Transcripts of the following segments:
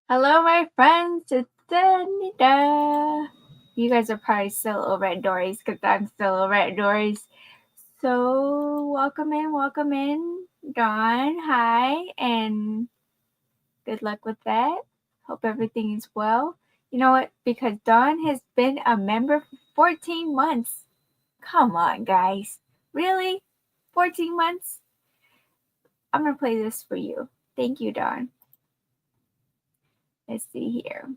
Hello, my friends. It's Sanita. You guys are probably still over at Dory's because I'm still over at Dory's. So, welcome in. Dawn, hi, and good luck with that. Hope everything is well. You know what? Because Dawn has been a member for 14 months. Come on, guys. Really? 14 months? I'm going to play this for you. Thank you, Dawn. Let's see here.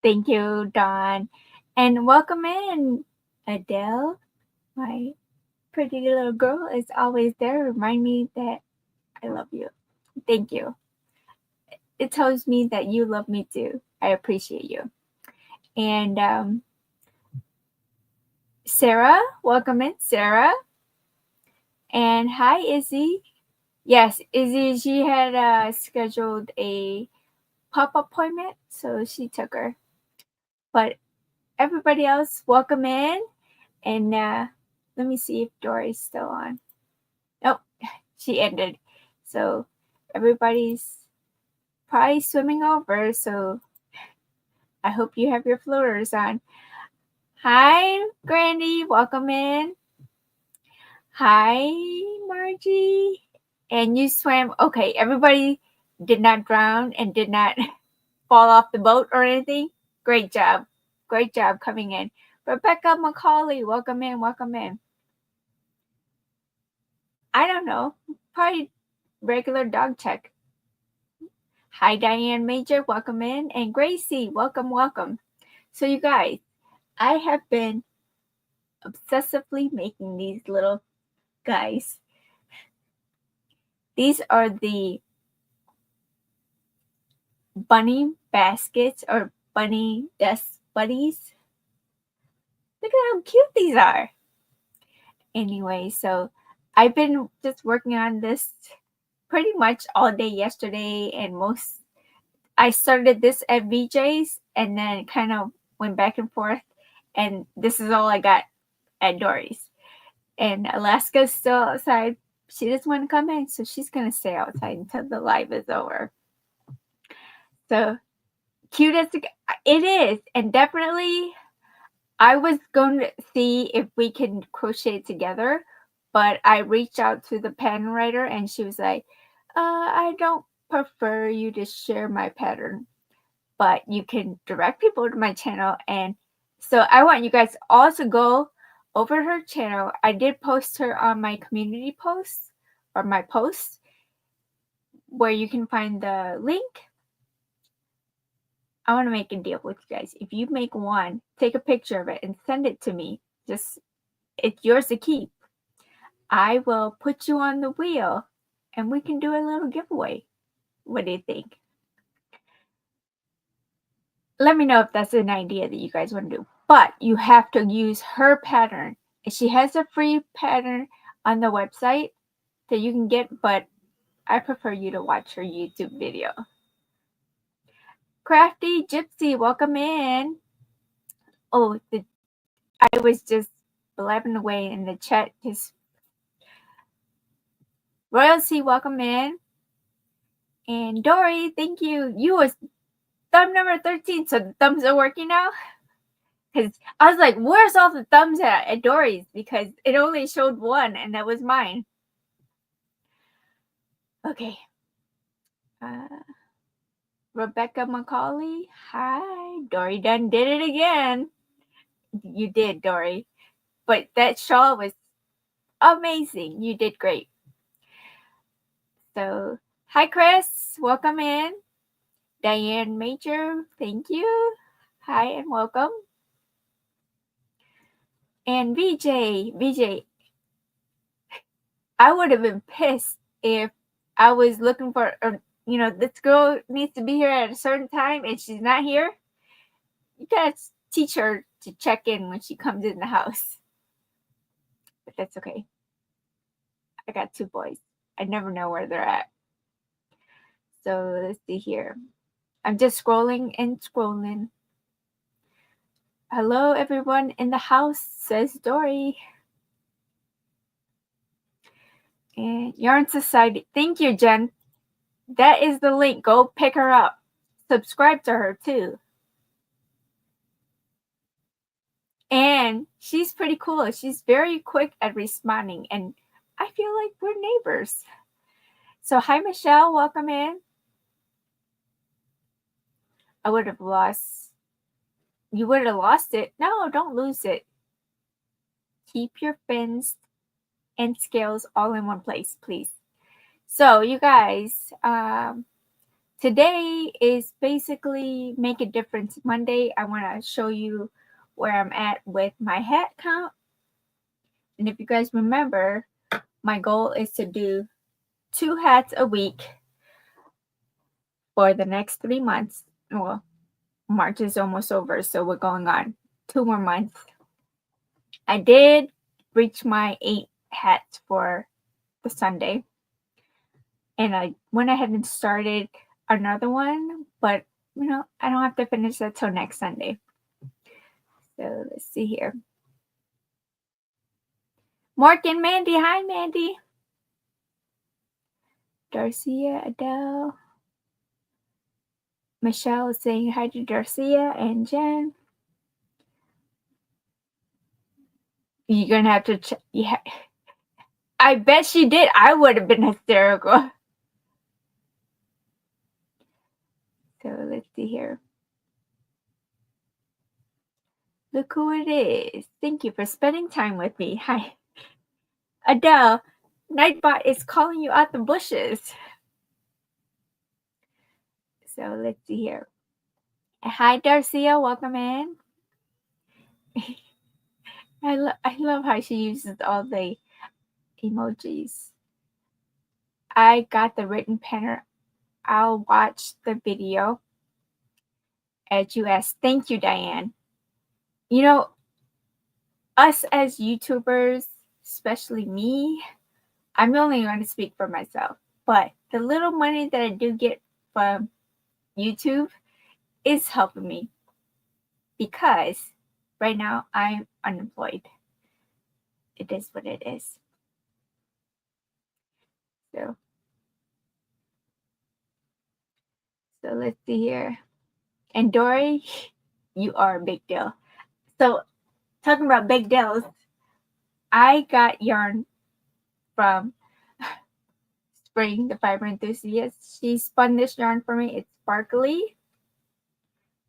Thank you, Dawn. And welcome in, Adele. My pretty little girl is always there. Remind me that I love you. Thank you. It tells me that you love me too. I appreciate you. And Sarah, welcome in, Sarah. And hi, Izzy. Yes, Izzy, she had scheduled a pop appointment, so she took her. But everybody else, welcome in. And let me see if Dory's still on. Nope, she ended. So everybody's probably swimming over. So I hope you have your floaters on. Hi, Grandy. Welcome in. Hi, Margie. And you swam. Okay, everybody did not drown and did not fall off the boat or anything. Great job. Great job coming in. Rebecca McCauley, welcome in. Welcome in. I don't know. Probably regular dog check. Hi, Diane Major. Welcome in. And Gracie, welcome, welcome. So, you guys, I have been obsessively making these little guys. These are the bunny baskets or bunny desk buddies. Look at how cute these are. Anyway, so I've been just working on this pretty much all day yesterday, and I started this at VJ's and then kind of went back and forth, and this is all I got at Dory's. And Alaska's still outside. She doesn't want to come in, so she's going to stay outside until the live is over. So cute as it is, and definitely I was going to see if we can crochet together, but I reached out to the pattern writer and she was like, I don't prefer you to share my pattern, but you can direct people to my channel. And so I want you guys all to go over her channel. I did post her on my community posts or my posts where you can find the link. I want to make a deal with you guys. If you make one, take a picture of it and send it to me. It's yours to keep. I will put you on the wheel and we can do a little giveaway. What do you think? Let me know if that's an idea that you guys want to do. But you have to use her pattern. She has a free pattern on the website, that you can get, but I prefer you to watch her YouTube video. Crafty Gypsy, welcome in. Oh, I was just blabbing away in the chat. Just Royalty, welcome in. And Dory, thank you. You was thumb number 13, so the thumbs are working now? Because I was like, where's all the thumbs at Dory's? Because it only showed one, and that was mine. Okay. Rebecca McCauley, hi. Dory done did it again. You did, Dory. But that shawl was amazing. You did great. So, hi, Chris. Welcome in. Diane Major, thank you. Hi and welcome. And VJ, I would have been pissed if I was looking for, this girl needs to be here at a certain time and she's not here. You gotta teach her to check in when she comes in the house. But that's okay. I got 2 boys. I never know where they're at. So let's see here. I'm just scrolling and scrolling. Hello, everyone in the house, says Dory. And Yarn Society. Thank you, Jen. That is the link. Go pick her up. Subscribe to her, too. And she's pretty cool. She's very quick at responding. And I feel like we're neighbors. So, hi, Michelle. Welcome in. I would have lost. You would have lost it. No, don't lose it. Keep your fins and scales all in one place, please. So, you guys, today is basically Make a Difference Monday. I want to show you where I'm at with my hat count. And if you guys remember, my goal is to do 2 hats a week for the next 3 months. Well, March is almost over, so we're going on 2 more months. I did reach my 8 hats for the Sunday. And I went ahead and started another one, but I don't have to finish that till next Sunday. So let's see here. Mark and Mandy. Hi, Mandy. Darcia, Adele. Michelle is saying hi to Darcia and Jen. You're going to have to check. Yeah. I bet she did. I would have been hysterical. So let's see here. Look who it is. Thank you for spending time with me. Hi. Adele, Nightbot is calling you out the bushes. So let's see here. Hi, Darcia. Welcome in. I love how she uses all the emojis. I got the written planner. I'll watch the video at US. Thank you, Diane. Us as YouTubers, especially me, I'm only going to speak for myself, but the little money that I do get from YouTube is helping me because right now I'm unemployed. It is what it is. So let's see here. And Dory, you are a big deal. So talking about big deals, I got yarn from Spring, the fiber enthusiast. She spun this yarn for me. It's sparkly.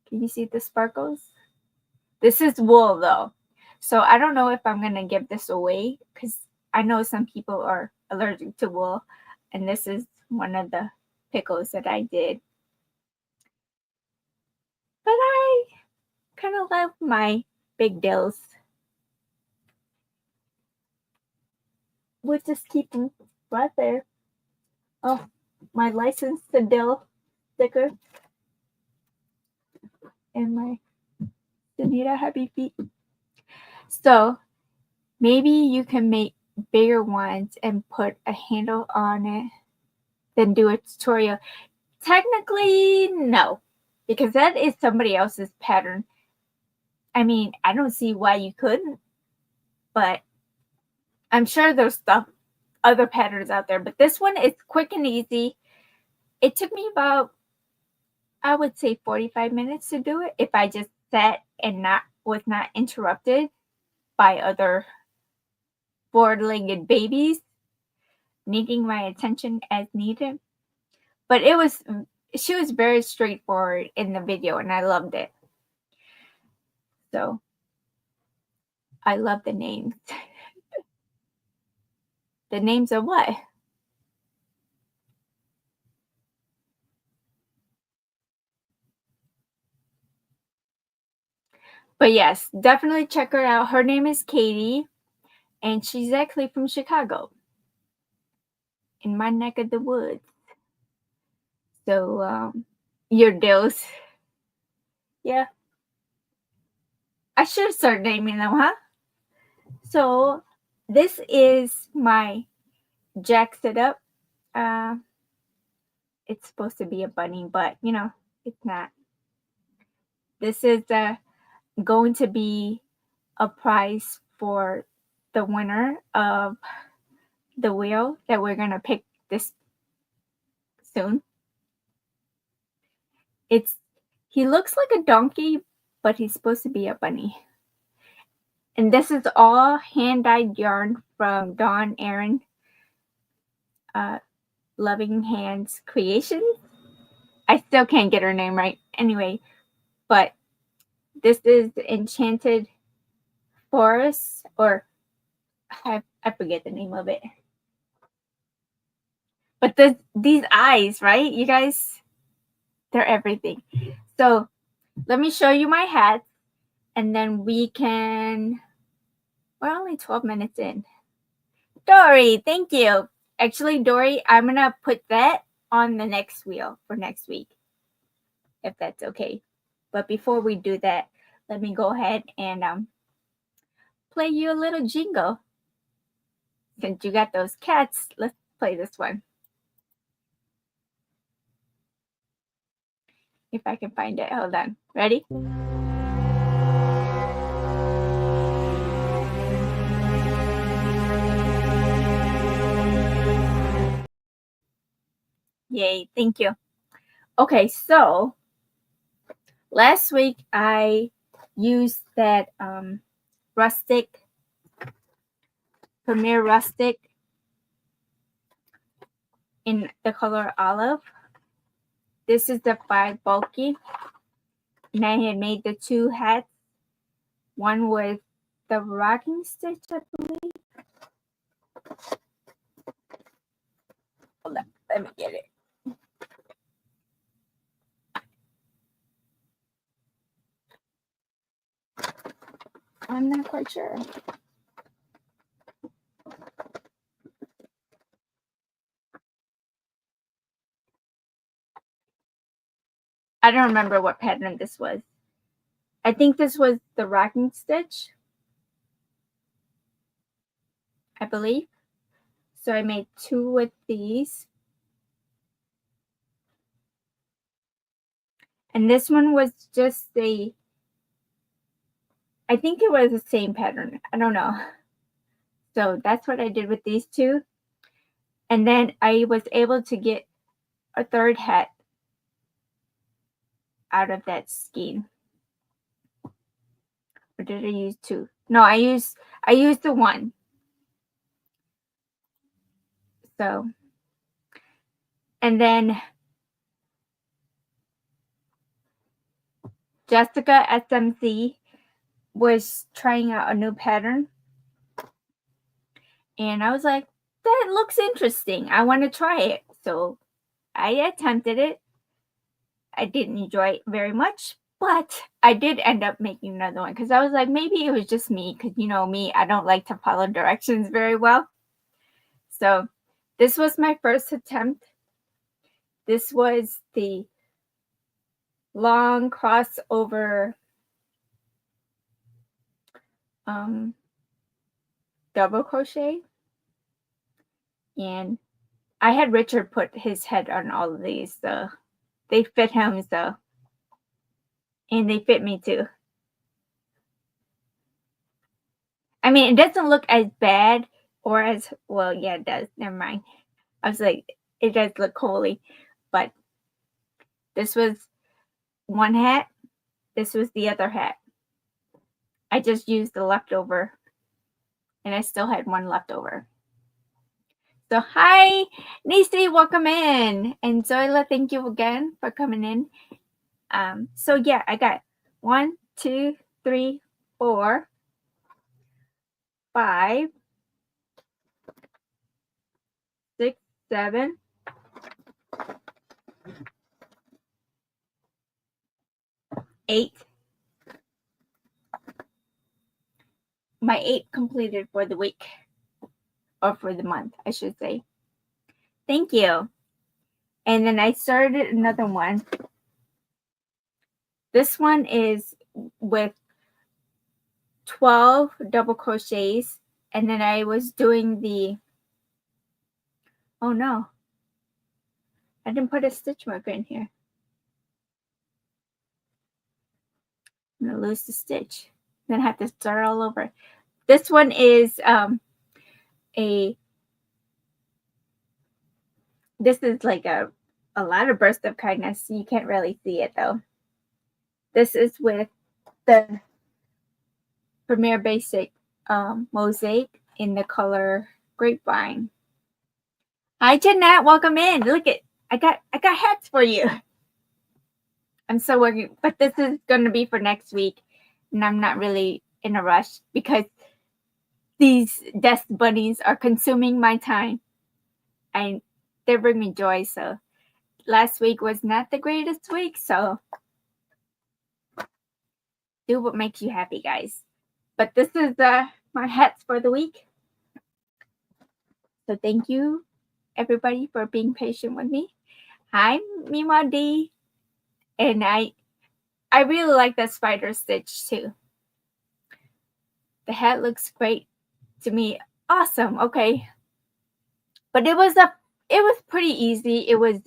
Can you see the sparkles? This is wool though. So I don't know if I'm going to give this away because I know some people are allergic to wool. And this is one of the pickles that I did. But I kind of love my big dills. We'll just keep them right there. Oh, my license to dill sticker. And my Sanita happy feet. So maybe you can bigger ones and put a handle on it than do a tutorial? Technically, no, because that is somebody else's pattern. I mean, I don't see why you couldn't, but I'm sure there's other patterns out there. But this one is quick and easy. It took me about, I would say, 45 minutes to do it if I just sat and was not interrupted by other four-legged babies needing my attention as needed. But she was very straightforward in the video, and I loved it. So I love the names. The names of what? But yes, definitely check her out. Her name is Katie, and she's actually from Chicago, in my neck of the woods. So, your deals. Yeah. I should start naming them, huh? So, this is my jack setup. It's supposed to be a bunny, but, it's not. This is going to be a prize for the winner of the wheel that we're going to pick this soon. He looks like a donkey, but he's supposed to be a bunny. And this is all hand-dyed yarn from Dawn Aaron, Loving Hands Creations. I still can't get her name right. Anyway, but this is Enchanted Forest, or I forget the name of it. But these eyes, right? You guys, they're everything. So let me show you my hats, and then we're only 12 minutes in. Dory, thank you. Actually, Dory, I'm going to put that on the next wheel for next week, if that's okay. But before we do that, let me go ahead and play you a little jingle. Since you got those cats, let's play this one. If I can find it. Hold on. Ready? Yay, thank you. Okay, so last week I used that Premier Rustic in the color olive. This is the 5 bulky, and I had made the 2 hats. One with the rocking stitch, I believe. Hold on, let me get it. I'm not quite sure. I don't remember what pattern this was. I think this was the rocking stitch, I believe. So I made 2 with these. And this one was just I think it was the same pattern. I don't know. So that's what I did with these 2. And then I was able to get a 3rd hat out of that skein. Or did I use 2? No, I used the 1. So, and then Jessica SMC was trying out a new pattern. And I was like, that looks interesting. I want to try it. So I attempted it. I didn't enjoy it very much, but I did end up making another one because I was like, maybe it was just me because, me, I don't like to follow directions very well. So this was my first attempt. This was the long crossover double crochet. And I had Richard put his head on all of these, so they fit him, so, and they fit me too. I mean, it doesn't look as bad or as, well, yeah, it does. Never mind. I was like, it does look holy, but this was one hat. This was the other hat. I just used the leftover, and I still had one leftover. So, hi, Nisi, welcome in. And Zoila, thank you again for coming in. So yeah, I got 1, 2, 3, 4, 5, 6, 7, 8. My 8 completed for the week, or for the month, I should say. Thank you. And then I started another one. This one is with 12 double crochets, and then I was doing the, oh no, I didn't put a stitch marker in here. I'm gonna lose the stitch. Then I have to start all over. This one is this is like a lot of burst of kindness. You can't really see it though. This is with the Premier Basic mosaic in the color Grapevine. Hi Jeanette, welcome in. Look at, I got hats for you. I'm still working, but this is going to be for next week, and I'm not really in a rush because these desk bunnies are consuming my time, and they bring me joy. So last week was not the greatest week, so do what makes you happy, guys. But this is my hats for the week. So thank you, everybody, for being patient with me. Hi, Mima D. And I really like that spider stitch too. The hat looks great to me. Awesome. Okay. But it was pretty easy. It was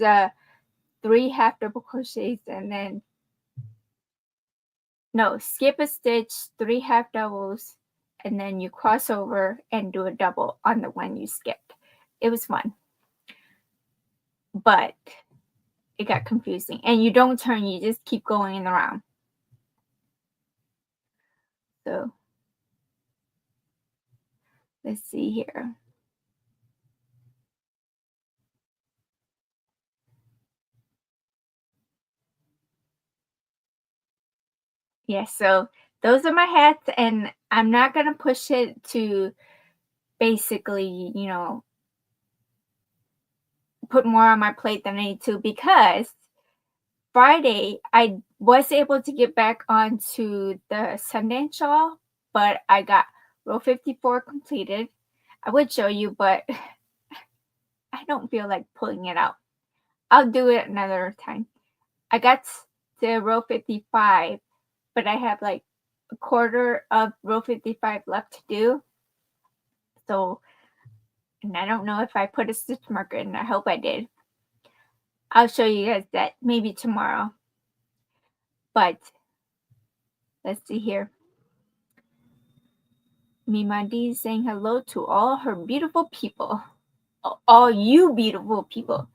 3 half double crochets, and then no, skip a stitch, 3 half doubles, and then you cross over and do a double on the one you skipped. It was fun. But it got confusing. And you don't turn, you just keep going around. So let's see here. Yeah, so those are my hats, and I'm not going to push it to basically, you know, put more on my plate than I need to, because Friday I was able to get back onto the Sundance shawl, but I got row 54 completed. I would show you, but I don't feel like pulling it out. I'll do it another time. I got to row 55, but I have like a quarter of row 55 left to do. So, and I don't know if I put a stitch marker in. I hope I did. I'll show you guys that maybe tomorrow. But let's see here. Mima D saying hello to all her beautiful people. All you beautiful people.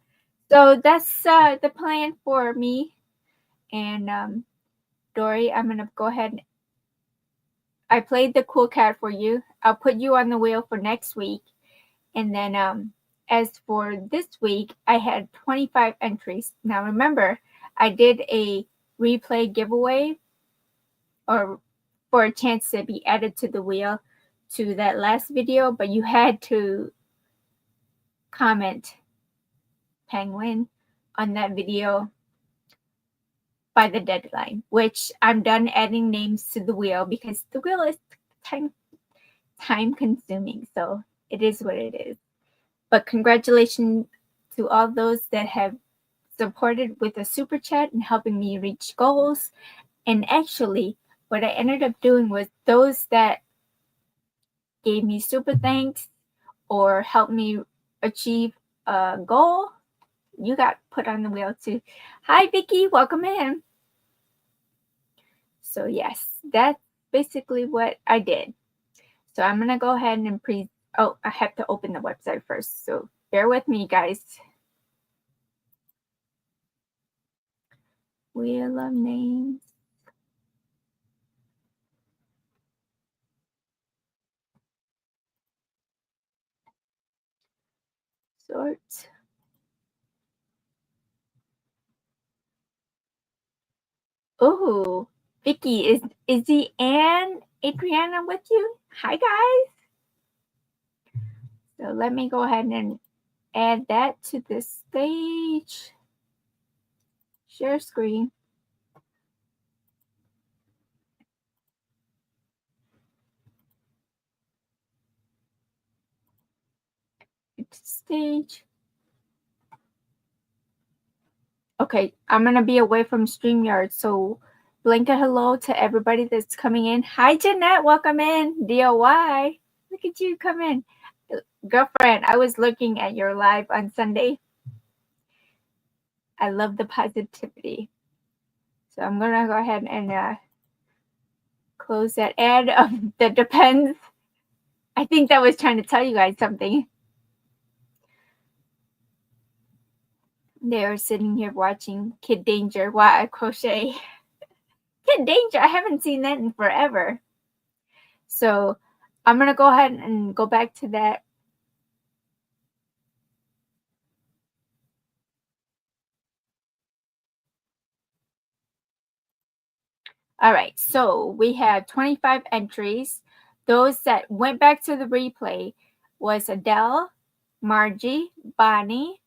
So that's the plan for me. And Dory, I'm going to go ahead. I played the cool cat for you. I'll put you on the wheel for next week. And then as for this week, I had 25 entries. Now remember, I did a replay giveaway, or for a chance to be added to the wheel to that last video, but you had to comment penguin on that video by the deadline, which I'm done adding names to the wheel because the wheel is time consuming. So it is what it is. But congratulations to all those that have supported with a super chat and helping me reach goals. And actually, what I ended up doing was those that gave me super thanks or helped me achieve a goal, you got put on the wheel too. Hi, Vicky. Welcome in. So yes, that's basically what I did. So I'm going to go ahead and I have to open the website first. So bear with me, guys. Wheel of names. Sort. Oh, Vicky, is the Anne Adriana with you? Hi, guys. So let me go ahead and add that to the stage. Share screen. Stage. Okay, I'm gonna be away from StreamYard, so blanket hello to everybody that's coming in. Hi, Jeanette, welcome in. DOY, look at you come in. Girlfriend, I was looking at your live on Sunday. I love the positivity. So I'm gonna go ahead and close that ad of the depends. I think that was trying to tell you guys something. They are sitting here watching Kid Danger while I crochet. Kid Danger, I haven't seen that in forever. So I'm going to go ahead and go back to that. All right, so we have 25 entries. Those that went back to the replay was Adele, Margie, Bonnie,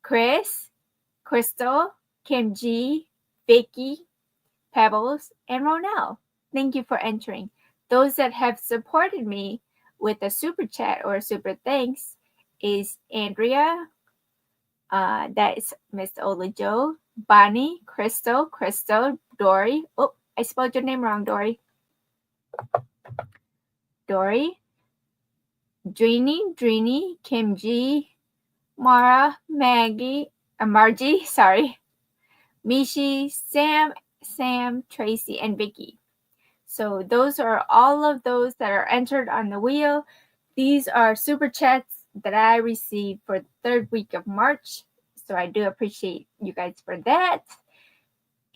Chris, Crystal, Kim G, Vicky, Pebbles, and Ronell. Thank you for entering. Those that have supported me with a super chat or a super thanks is Andrea, that is Miss Ola Joe, Bonnie, Crystal, Dory. Oh, I spelled your name wrong, Dory. Dory, Dreeny, Kim G, Mara, Margie, sorry, Mishi, Sam, Tracy, and Vicky. So those are all of those that are entered on the wheel. These are super chats that I received for the third week of March. So I do appreciate you guys for that.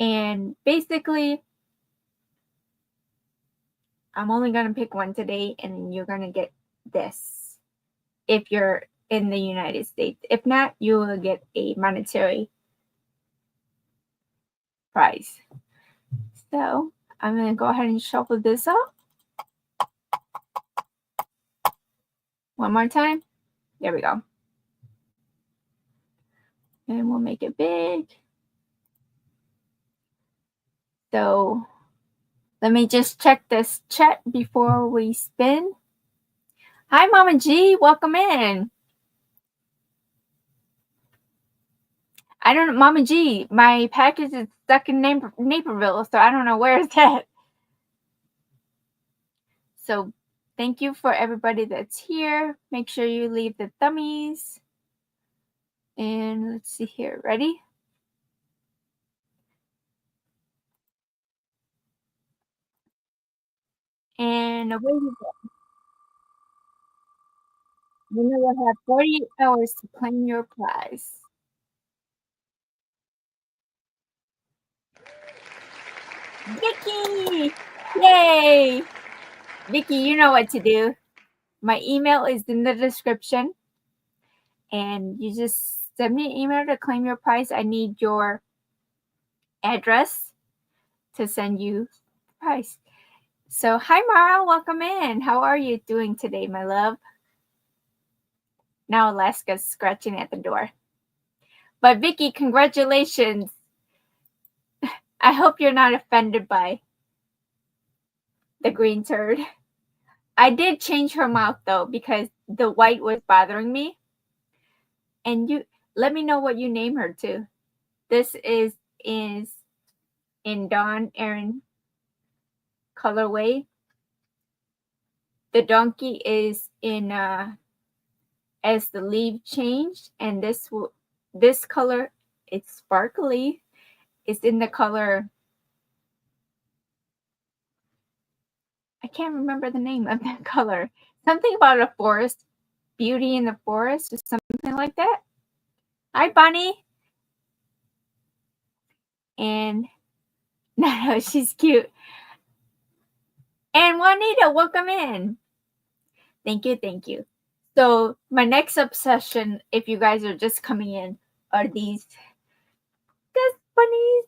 And basically, I'm only going to pick one today, and you're going to get this if you're in the United States. If not, you will get a monetary prize. So I'm going to go ahead and shuffle this up. One more time. There we go. And we'll make it big. So let me just check this chat before we spin. Hi, Mama G. Welcome in. I don't know, Mama G, my package is stuck in Naperville, so I don't know where it's at. So thank you for everybody that's here. Make sure you leave the thummies. And let's see here. Ready? And away we go. You will have 48 hours to claim your prize. Vicky! Yay! Vicky, you know what to do. My email is in the description. And you just send me an email to claim your prize. I need your address to send you the prize. So, hi, Mara. Welcome in. How are you doing today, my love? Now Alaska's scratching at the door. But, Vicky, congratulations. I hope you're not offended by the green turd. I did change her mouth, though, because the white was bothering me. And you let me know what you name her, too. This is in Dawn Erin colorway. The donkey is in as the leaf changed, and this color, it's sparkly. It's in the color, I can't remember the name of that color. Something about a forest, beauty in the forest, or something like that. Hi, Bunny. And no, she's cute. And Juanita, welcome in. Thank you, thank you. So my next obsession, if you guys are just coming in, are these dust bunnies.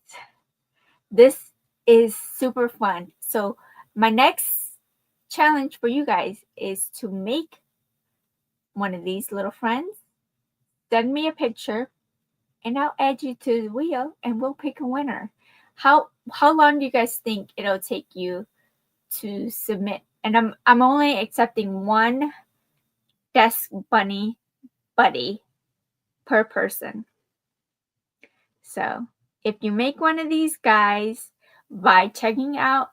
This is super fun. So my next challenge for you guys is to make one of these little friends. Send me a picture and I'll add you to the wheel and we'll pick a winner. How long do you guys think it'll take you to submit? And I'm only accepting one desk bunny buddy per person. So if you make one of these guys by checking out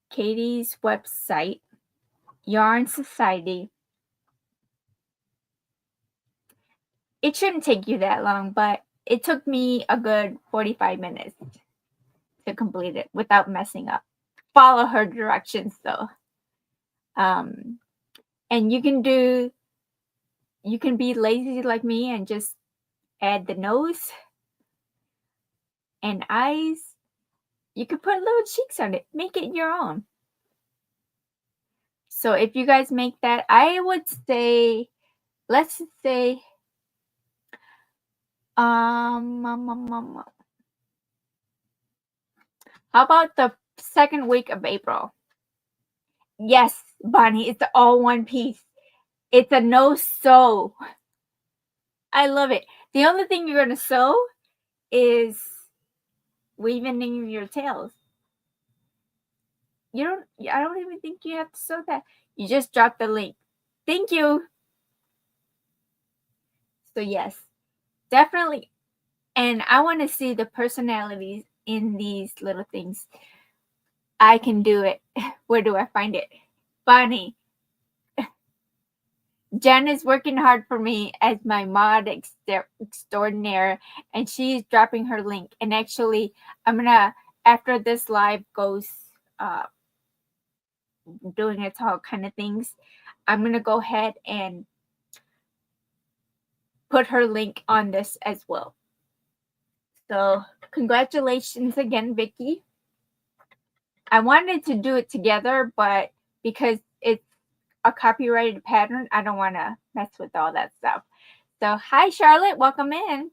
Katie's website, Yarn Society, it shouldn't take you that long, but it took me a good 45 minutes to complete it without messing up. Follow her directions though. And you can be lazy like me and just add the nose and eyes. You can put little cheeks on it. Make it your own. So if you guys make that, I would say, let's say, how about the second week of April? Yes, Bonnie, it's all one piece. It's a no sew. I love it. The only thing you're going to sew is weaving in your tails. I don't even think you have to sew that. You just drop the link. Thank you. So yes, definitely. And I want to see the personalities in these little things. I can do it. Where do I find it? Bonnie. Jen is working hard for me as my mod extraordinaire, and she's dropping her link. And actually, I'm gonna, after this live goes, doing its all kind of things, I'm gonna go ahead and put her link on this as well. So congratulations again, Vicky. I wanted to do it together, but because it's a copyrighted pattern, I don't want to mess with all that stuff. So hi, Charlotte, welcome in.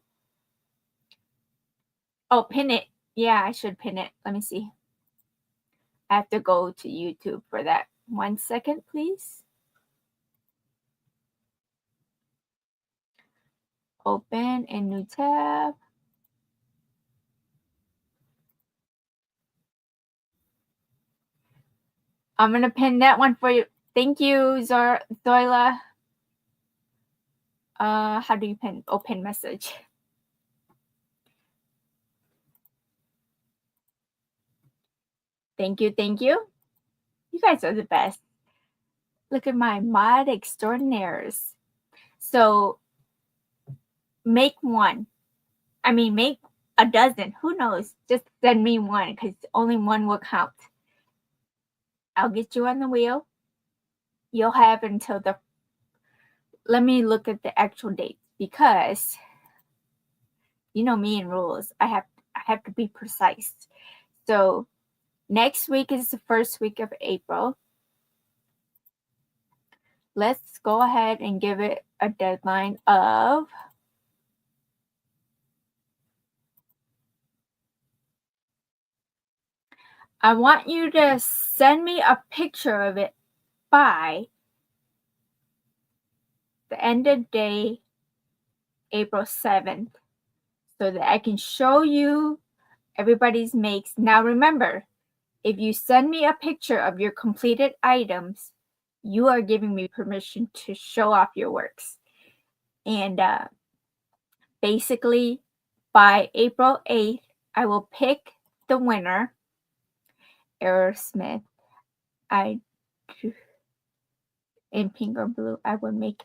Oh, pin it. Yeah, I should pin it. Let me see. I have to go to YouTube for that. 1 second, please. Open a new tab. I'm going to pin that one for you. Thank you, Zoila. How do you pin? Oh, pin message. Thank you, thank you. You guys are the best. Look at my mod extraordinaires. So make one. I mean, make a dozen. Who knows? Just send me one because only one will count. I'll get you on the wheel. You'll have until the, let me look at the actual dates because you know me and rules. I have to be precise. So next week is the first week of April. Let's go ahead and give it a deadline of I want you to send me a picture of it by the end of day, April 7th, so that I can show you everybody's makes. Now remember, if you send me a picture of your completed items, you are giving me permission to show off your works. And basically, by April 8th, I will pick the winner, Aerosmith. in pink or blue, I would make.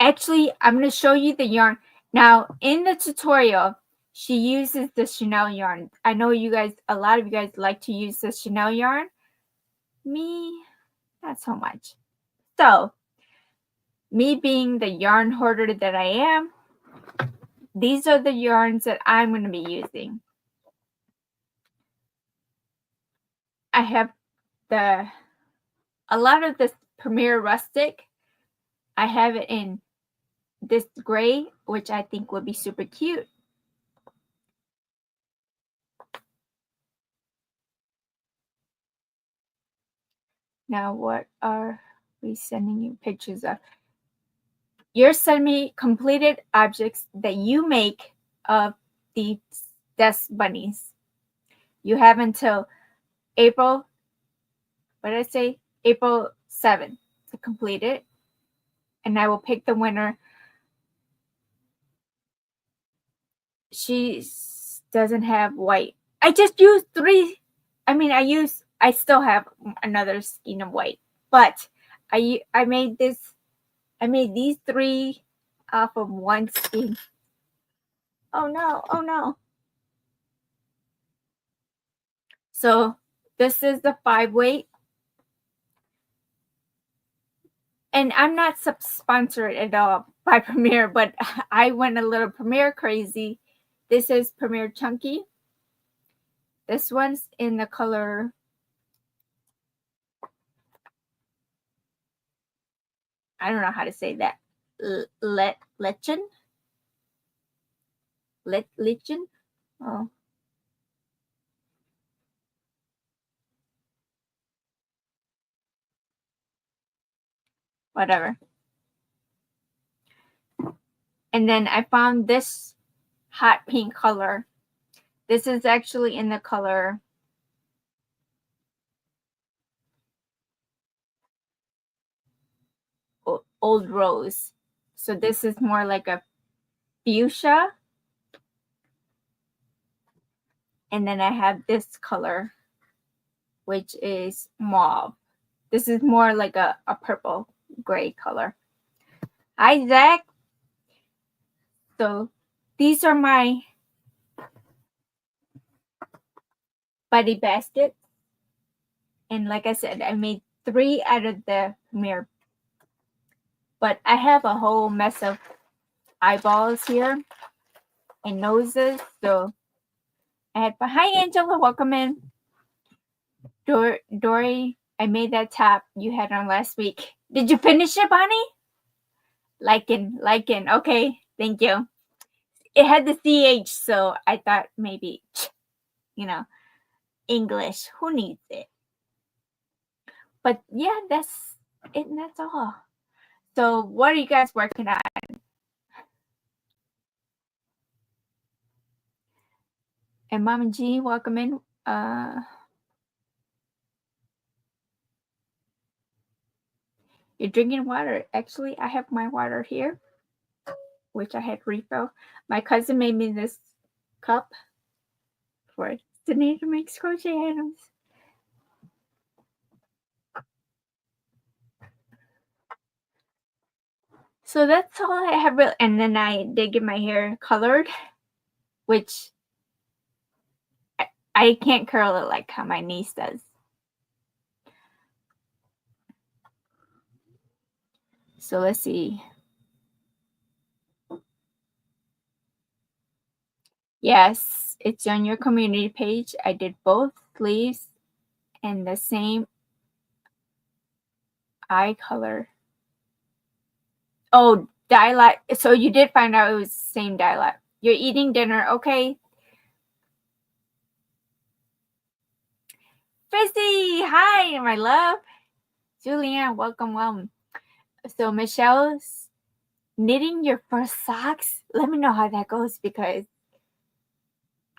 Actually, I'm going to show you the yarn. Now, in the tutorial, she uses the Chanel yarn. I know you guys, a lot of you guys like to use the Chanel yarn. Me, not so much. So, me being the yarn hoarder that I am, these are the yarns that I'm going to be using. I have a lot of this Premier Rustic. I have it in this gray, which I think would be super cute. Now, what are we sending you pictures of? You're sending me completed objects that you make of the desk bunnies. You have until April, what did I say? April 7th to complete it. And I will pick the winner. She doesn't have white. I just used 3. I still have another skein of white, but I made these 3 off of one skein. Oh no. So this is the 5 weight. And I'm not sponsored at all by Premier, but I went a little Premier crazy. This is Premier Chunky. This one's in the color, I don't know how to say that. Lichen? Lichen? Oh. Whatever. And then I found this hot pink color. This is actually in the color Old Rose. So this is more like a fuchsia. And then I have this color, which is mauve. This is more like a purple gray color. Hi, Zach. So these are my buddy baskets. And like I said, I made 3 out of the Premier. But I have a whole mess of eyeballs here and noses. So I had, hi, Angela, welcome in. Dory, I made that top you had on last week. Did you finish it, Bonnie? Liken. Okay, thank you. It had the CH, so I thought maybe, English. Who needs it? But yeah, that's it. And that's all. So what are you guys working on? And Mama G, welcome in. You're drinking water. Actually, I have my water here, which I had refill. My cousin made me this cup for Sanita makes crochet items. So that's all I have. And then I did get my hair colored, which I can't curl it like how my niece does. So let's see. Yes, it's on your community page. I did both sleeves and the same eye color. Oh, dye. So you did find out it was the same dye. You're eating dinner, okay? Frizzy, hi, my love. Julianne, welcome. So Michelle's knitting your first socks. Let me know how that goes because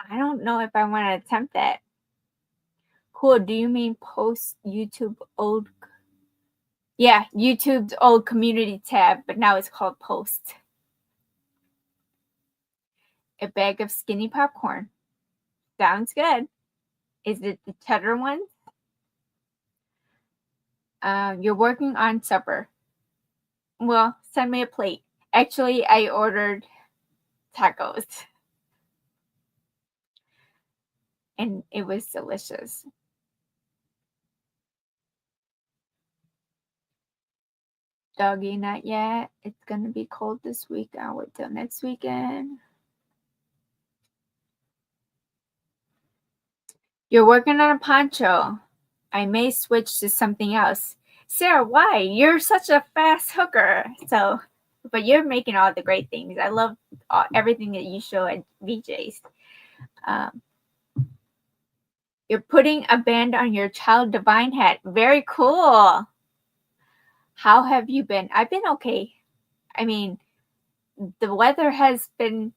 I don't know if I want to attempt that. Cool. Do you mean post YouTube old? Yeah, YouTube's old community tab, but now it's called post. A bag of skinny popcorn. Sounds good. Is it the cheddar one? You're working on supper. Well, send me a plate. Actually, I ordered tacos. And it was delicious. Doggy, not yet. It's gonna be cold this week. I'll wait till next weekend. You're working on a poncho. I may switch to something else. Sarah, why? You're such a fast hooker. So, but you're making all the great things. I love everything that you show at VJ's. Um, you're putting a band on your Child Divine hat. Very cool. How have you been? I've been okay. I mean, the weather has been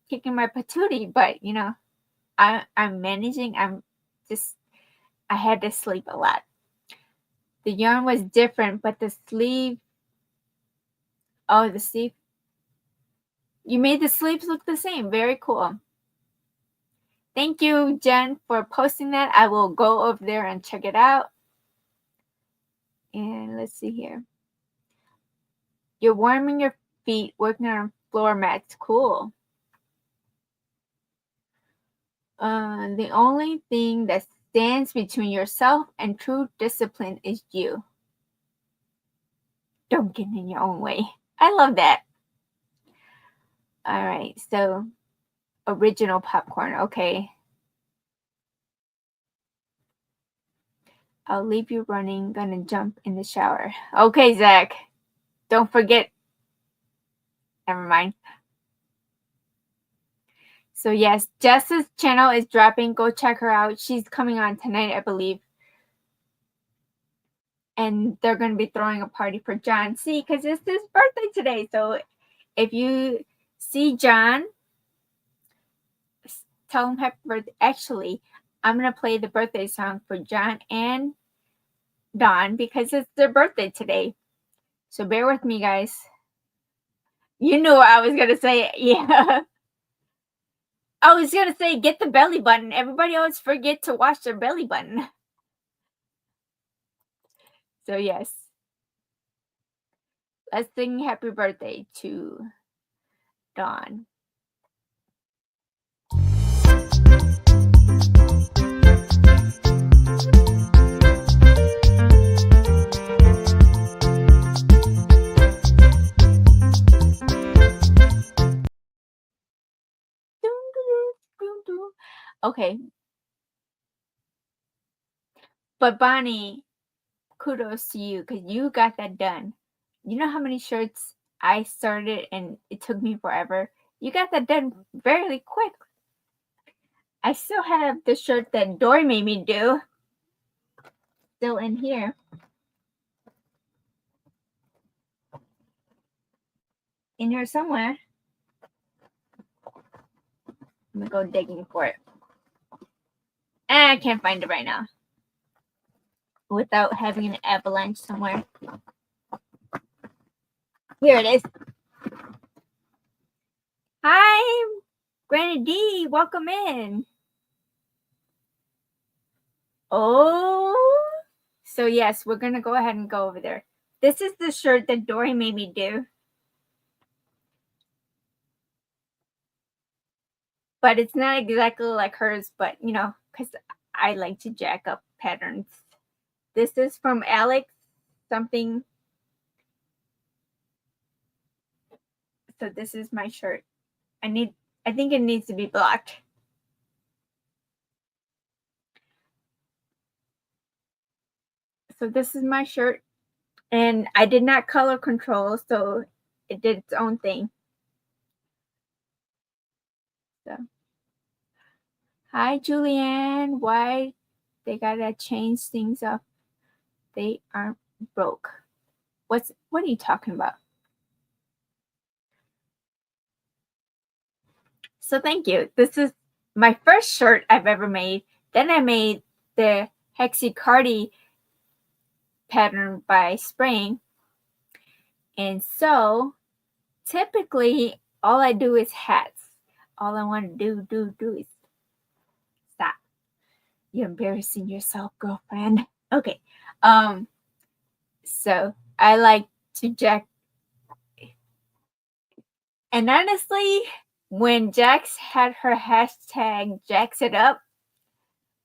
kicking my patootie, but you know, I'm managing. I had to sleep a lot. The yarn was different, but the sleeve. Oh, the sleeve. You made the sleeves look the same. Very cool. Thank you, Jen, for posting that. I will go over there and check it out. And let's see here. You're warming your feet, working on floor mats. Cool. The only thing that stands between yourself and true discipline is you. Don't get in your own way. I love that. All right, so original popcorn. Okay. I'll leave you running. Gonna jump in the shower. Okay, Zach. Don't forget. Never mind. So yes, Jess's channel is dropping. Go check her out. She's coming on tonight, I believe. And they're going to be throwing a party for John C. because it's his birthday today. So if you see John, tell him happy birthday. Actually, I'm going to play the birthday song for John and Dawn because it's their birthday today. So bear with me, guys. You knew what I was going to say. Yeah. I was going to say, get the belly button. Everybody always forget to wash their belly button. So yes. Let's sing happy birthday to Dawn. Okay. But Bonnie, kudos to you because you got that done. You know how many shirts I started and it took me forever? You got that done very quick. I still have the shirt that Dory made me do. Still in here. In here somewhere. I'm gonna go digging for it. And I can't find it right now. Without having an avalanche somewhere. Here it is. Hi, Granny D. Welcome in. Oh, so yes, we're gonna go ahead and go over there. This is the shirt that Dory made me do. But it's not exactly like hers, but you know, because I like to jack up patterns. This is from Alex something. So this is my shirt. I think it needs to be black. So this is my shirt. And I did not color control, so it did its own thing. So hi Julianne. Why they gotta change things up? They aren't broke. What are you talking about? So thank you. This is my first shirt I've ever made. Then I made the Hexicardi pattern by spraying. And so typically all I do is hats. All I want to do is stop. You're embarrassing yourself, girlfriend. Okay. So I like to jack And honestly, when Jax had her hashtag Jax it up,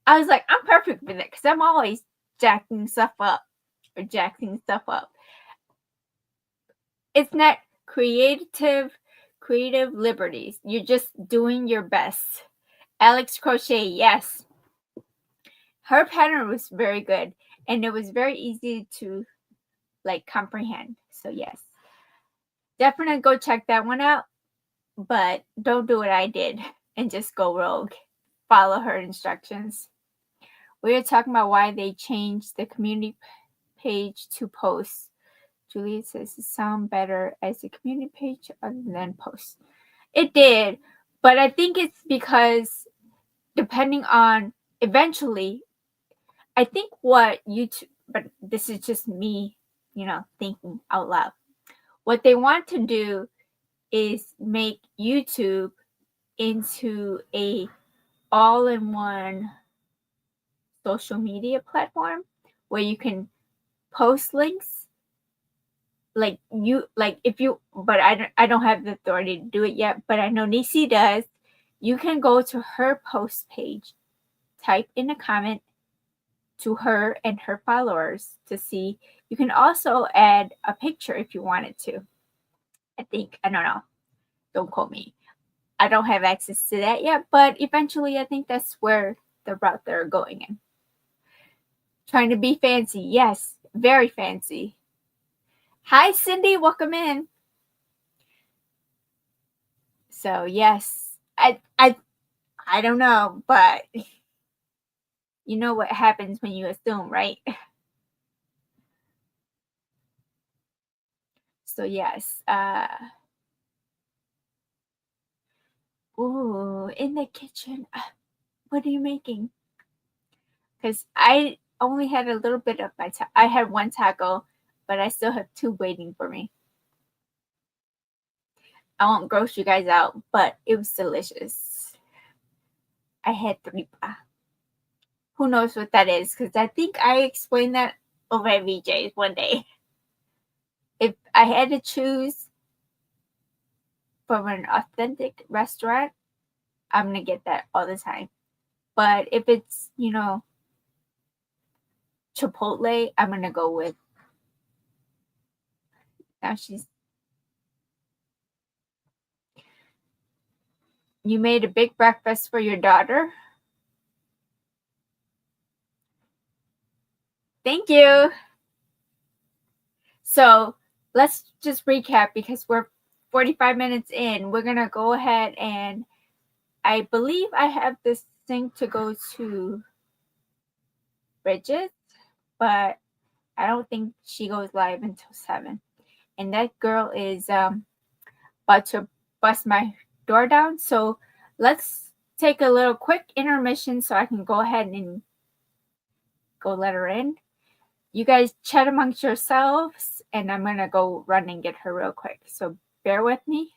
I was like, I'm perfect with it because I'm always jacking stuff up or jacking stuff up. It's not creative liberties. You're just doing your best. Alex Crochet, yes. Her pattern was very good and it was very easy to like comprehend. So yes. Definitely go check that one out, but don't do what I did and just go rogue. Follow her instructions. We are talking about why they changed the community page to posts. Julia says it sounds better as a community page other than posts. It did, but I think it's because depending on eventually, I think what YouTube, but this is just me, thinking out loud. What they want to do is make YouTube into a all-in-one social media platform where you can post links but I don't have the authority to do it yet, but I know Nisi does. You can go to her post page, type in a comment to her and her followers to see. You can also add a picture if you wanted to. I don't know. Don't quote me. I don't have access to that yet, but eventually I think that's where the route they're going in. Trying to be fancy. Yes, very fancy. Hi, Cindy. Welcome in. So, yes, I don't know, but you know what happens when you assume, right? So, yes. Ooh, in the kitchen. What are you making? Because I only had a little bit of my I had one taco, but I still have two waiting for me. I won't gross you guys out, but it was delicious. I had tripa. Who knows what that is? Because I think I explained that over at VJ's one day. If I had to choose from an authentic restaurant, I'm going to get that all the time. But if it's, Chipotle, I'm going to go with. Now you made a big breakfast for your daughter? Thank you. So let's just recap because we're 45 minutes in. We're going to go ahead and I believe I have this thing to go to Bridget, but I don't think she goes live until 7. And that girl is about to bust my door down. So let's take a little quick intermission so I can go ahead and go let her in. You guys chat amongst yourselves, and I'm going to go run and get her real quick. So bear with me.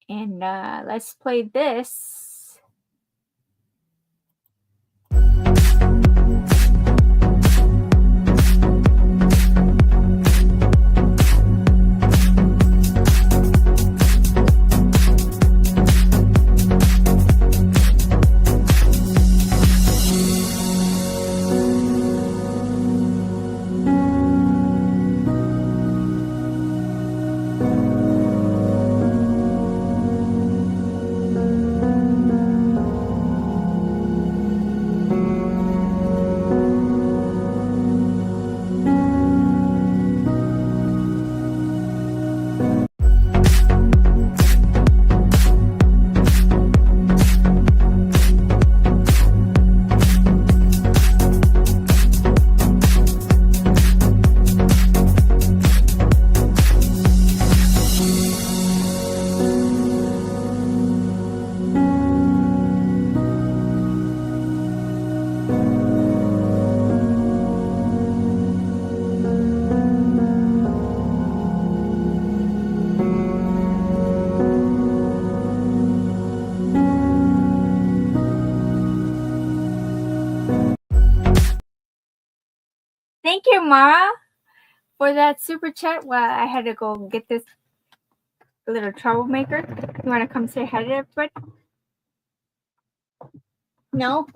And let's play this. Thank you, Mara. for that super chat, well, I had to go get this little troublemaker. You want to come say hi to everybody? No?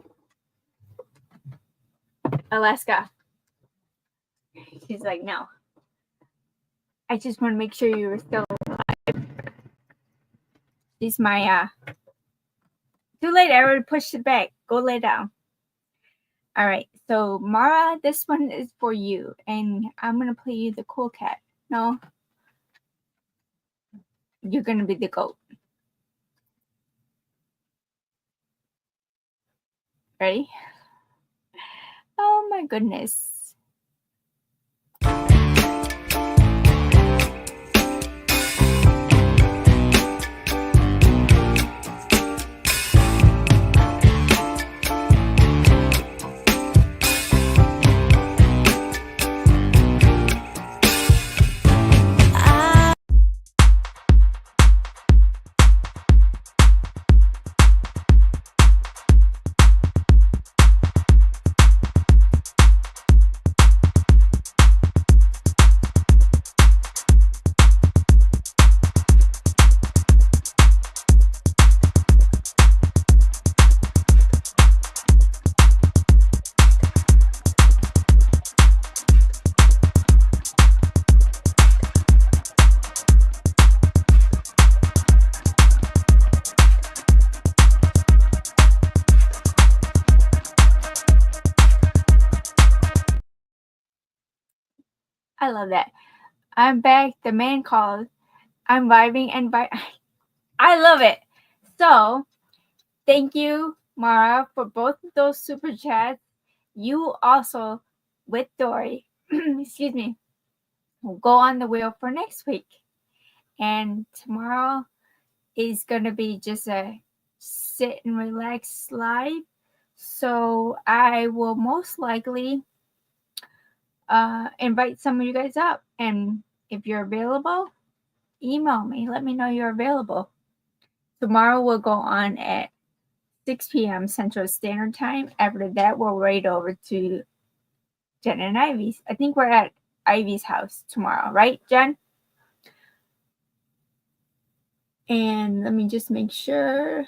Alaska. She's like, no. I just want to make sure you were still alive. She's my, too late. I already pushed it back. Go lay down. All right. So, Mara, this one is for you. And I'm going to play you the cool cat. No? You're going to be the goat. Ready? Oh, my goodness. I love that. I'm back. The man called. I'm vibing and I love it. So, thank you, Mara, for both of those super chats. You also, with Dory, excuse me, will go on the wheel for next week. And tomorrow is going to be just a sit and relax live. So, I will most likely invite some of you guys up. And if you're available, email me. Let me know you're available. Tomorrow we'll go on at 6 p.m. Central Standard Time. After that, we'll raid over to Jen and Ivy's. I think we're at Ivy's house tomorrow, right, Jen? And let me just make sure.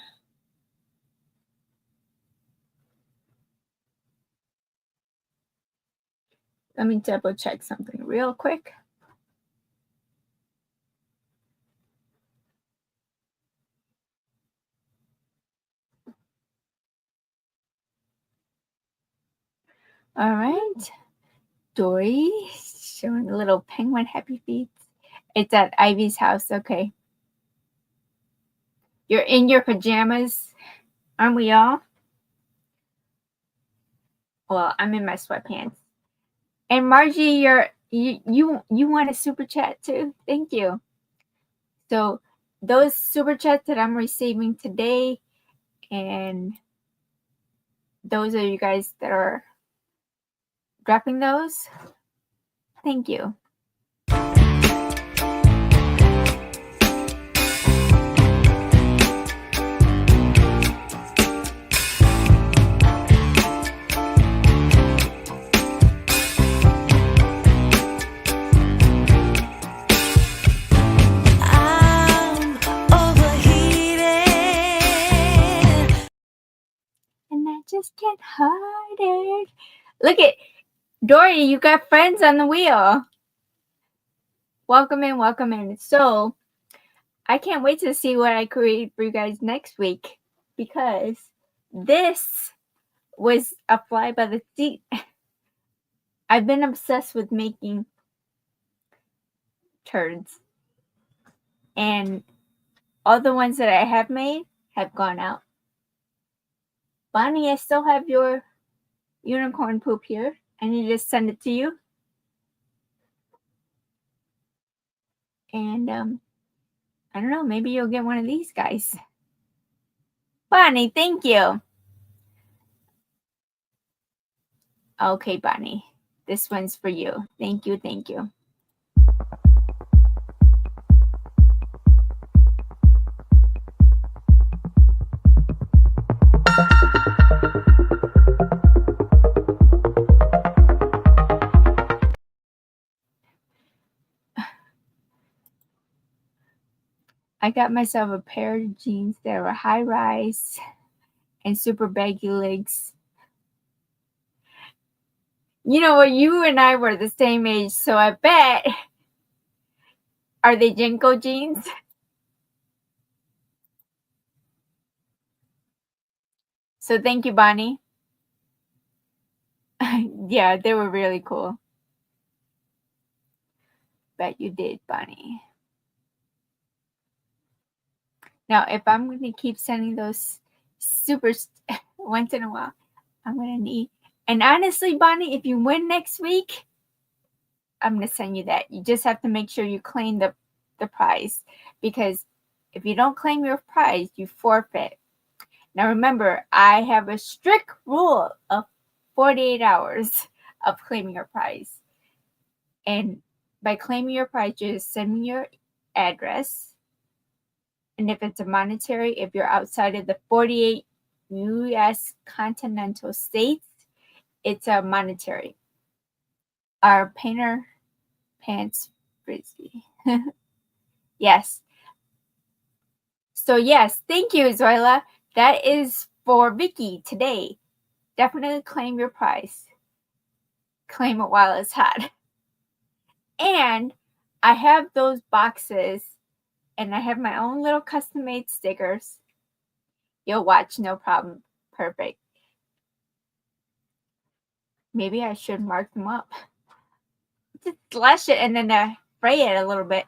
Let me double check something real quick. All right. Dory showing a little penguin happy feet. It's at Ivy's house. Okay. You're in your pajamas, aren't we all? Well, I'm in my sweatpants. And Margie, you want a super chat too? Thank you. So those super chats that I'm receiving today, and those are you guys that are dropping those. Thank you. Just can't hide it. Look at Dory, you got friends on the wheel. Welcome in, welcome in. So I can't wait to see what I create for you guys next week, because this was a fly by the seat. I've been obsessed with making turds, and all the ones that I have made have gone out. Bonnie, I still have your unicorn poop here. I need to send it to you. And I don't know, maybe you'll get one of these guys. Bonnie, thank you. Okay, Bonnie, this one's for you. Thank you, thank you. I got myself a pair of jeans that were high rise and super baggy legs. You know what? You and I were the same age, so I bet. Are they Jenko jeans? So thank you, Bonnie. Yeah, they were really cool. Bet you did, Bonnie. Now, if I'm going to keep sending those super once in a while, I'm going to need. And honestly, Bonnie, if you win next week, I'm going to send you that. You just have to make sure you claim the prize, because if you don't claim your prize, you forfeit. Now, remember, I have a strict rule of 48 hours of claiming your prize. And by claiming your prize, just send me your address. And if it's a monetary, if you're outside of the 48 US continental states, it's a monetary. Our painter pants frisbee. Yes. So yes, thank you, Zoila. That is for Vicky today. Definitely claim your prize. Claim it while it's hot. And I have those boxes, and I have my own little custom made stickers. You'll watch, no problem. Perfect. Maybe I should mark them up. Just slash it and then fray it a little bit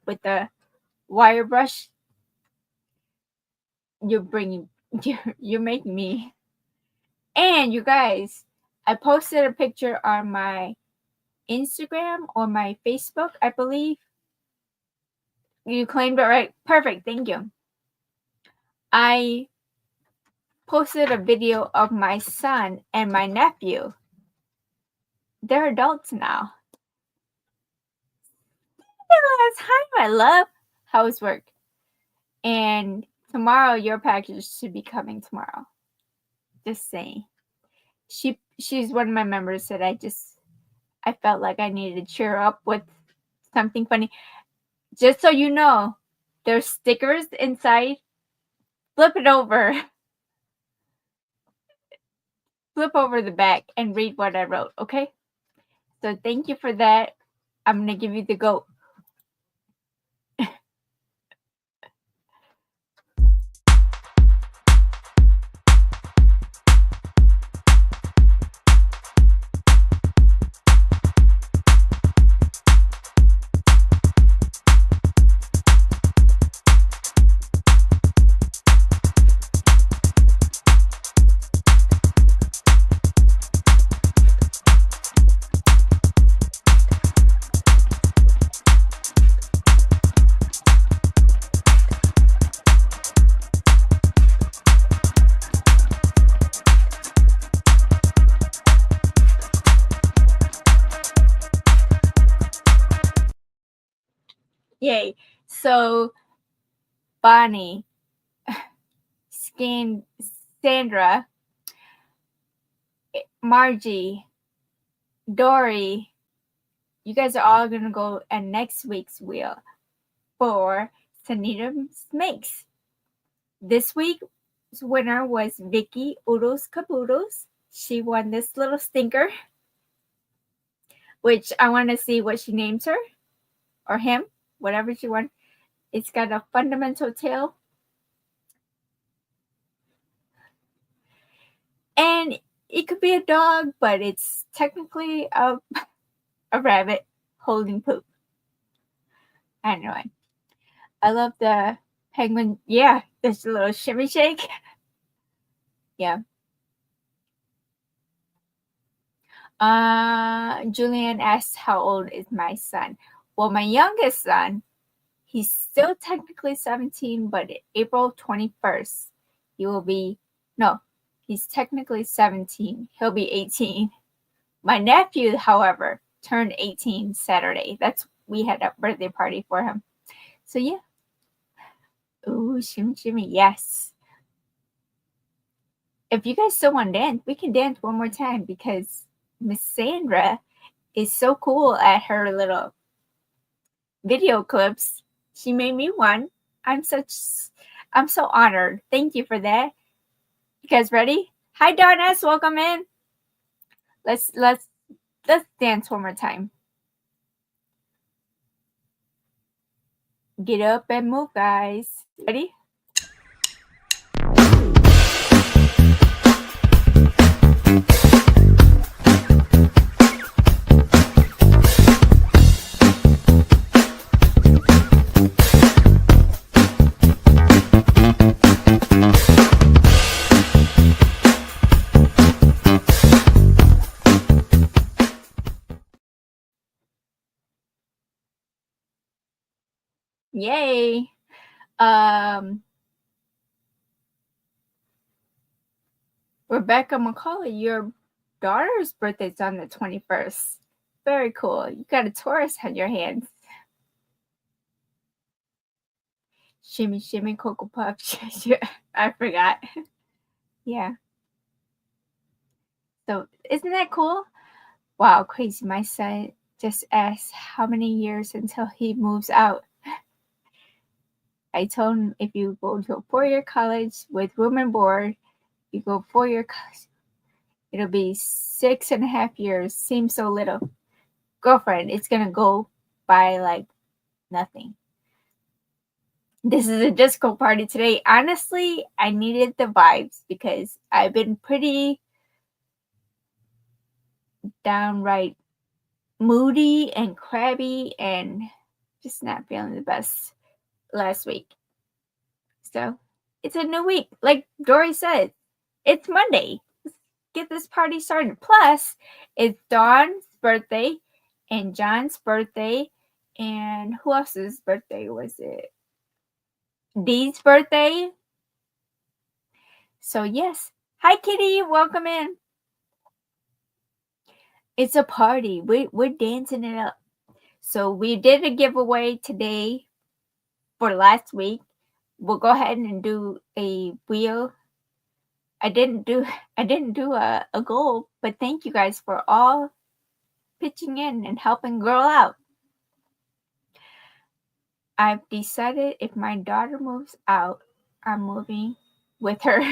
with the wire brush. You're making me. And you guys, I posted a picture on my Instagram or my Facebook, I believe. You claimed it right. Perfect. Thank you. I posted a video of my son and my nephew. They're adults now. Hi, my love. Housework. And tomorrow, your package should be coming tomorrow. Just saying. She's one of my members that I felt like I needed to cheer up with something funny. Just so you know, there's stickers inside. Flip it over. Flip over the back and read what I wrote, okay? So thank you for that. I'm going to give you the goat. Yay. So, Bonnie, Sandra, Margie, Dory, you guys are all going to go at next week's wheel for Sanita's Makes. This week's winner was Vicky Oodles Caboodles. She won this little stinker, which I want to see what she names her or him, whatever she wants. It's got a fundamental tail. And it could be a dog, but it's technically a rabbit holding poop. Anyway, I love the penguin. Yeah, there's a little shimmy shake. Yeah. Julianne asks, how old is my son? Well, my youngest son, he's still technically 17, but April 21st, he will be, no, he's technically 17. He'll be 18. My nephew, however, turned 18 Saturday. We had a birthday party for him. So yeah. Ooh, shimmy, shimmy, yes. If you guys still want to dance, we can dance one more time because Miss Sandra is so cool at her little video clips. She made me one. I'm so honored. Thank you for that. You guys ready? Hi, Donis. Welcome in. Let's dance one more time. Get up and move, guys. Ready? Yay. Rebecca McCauley, your daughter's birthday's on the 21st. Very cool. You got a Taurus on your hands. Shimmy, shimmy, Cocoa Puff. I forgot. Yeah. So, isn't that cool? Wow, crazy. My son just asked how many years until he moves out. I told him if you go to a 4-year college with room and board, you go 4-year college, it'll be 6.5 years. Seems so little. Girlfriend, it's going to go by like nothing. This is a disco party today. Honestly, I needed the vibes because I've been pretty downright moody and crabby and just not feeling the best last week. So it's a new week. Like Dory said, it's Monday. Let's get this party started. Plus, it's Dawn's birthday and John's birthday. And who else's birthday was it? Dee's birthday. So yes. Hi Kitty, welcome in. It's a party. We're dancing it up. So we did a giveaway today for last week. We'll go ahead and do a wheel. I didn't do a goal, but thank you guys for all pitching in and helping girl out. I've decided if my daughter moves out, I'm moving with her.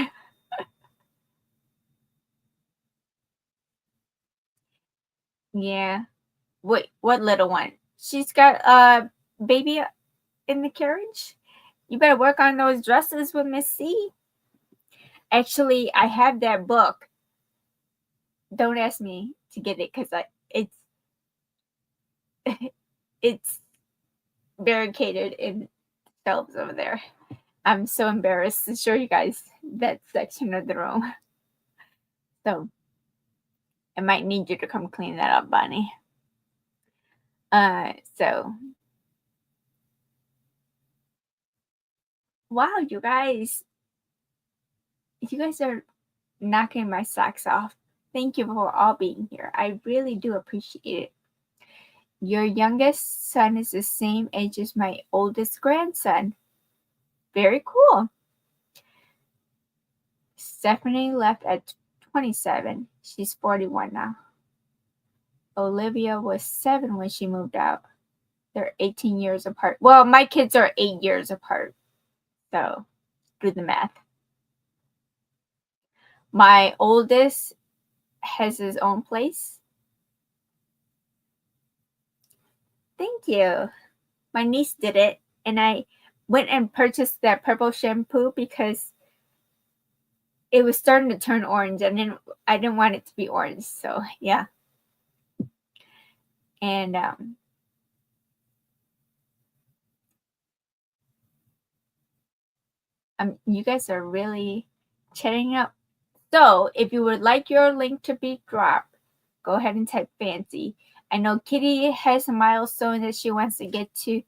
Yeah. Wait, what little one? She's got a baby in the carriage? You better work on those dresses with Miss C. Actually, I have that book. Don't ask me to get it because it's it's barricaded in shelves over there. I'm so embarrassed to show you guys that section of the room. So I might need you to come clean that up, Bonnie. So wow, you guys are knocking my socks off. Thank you for all being here. I really do appreciate it. Your youngest son is the same age as my oldest grandson. Very cool. Stephanie left at 27. She's 41 now. Olivia was 7 when she moved out. They're 18 years apart. Well, my kids are 8 years apart. So do the math. My oldest has his own place. Thank you. My niece did it, and I went and purchased that purple shampoo because it was starting to turn orange, and I didn't want it to be orange. So yeah. And you guys are really chatting up. So if you would like your link to be dropped, go ahead and type fancy. I know Kitty has a milestone that she wants to get to.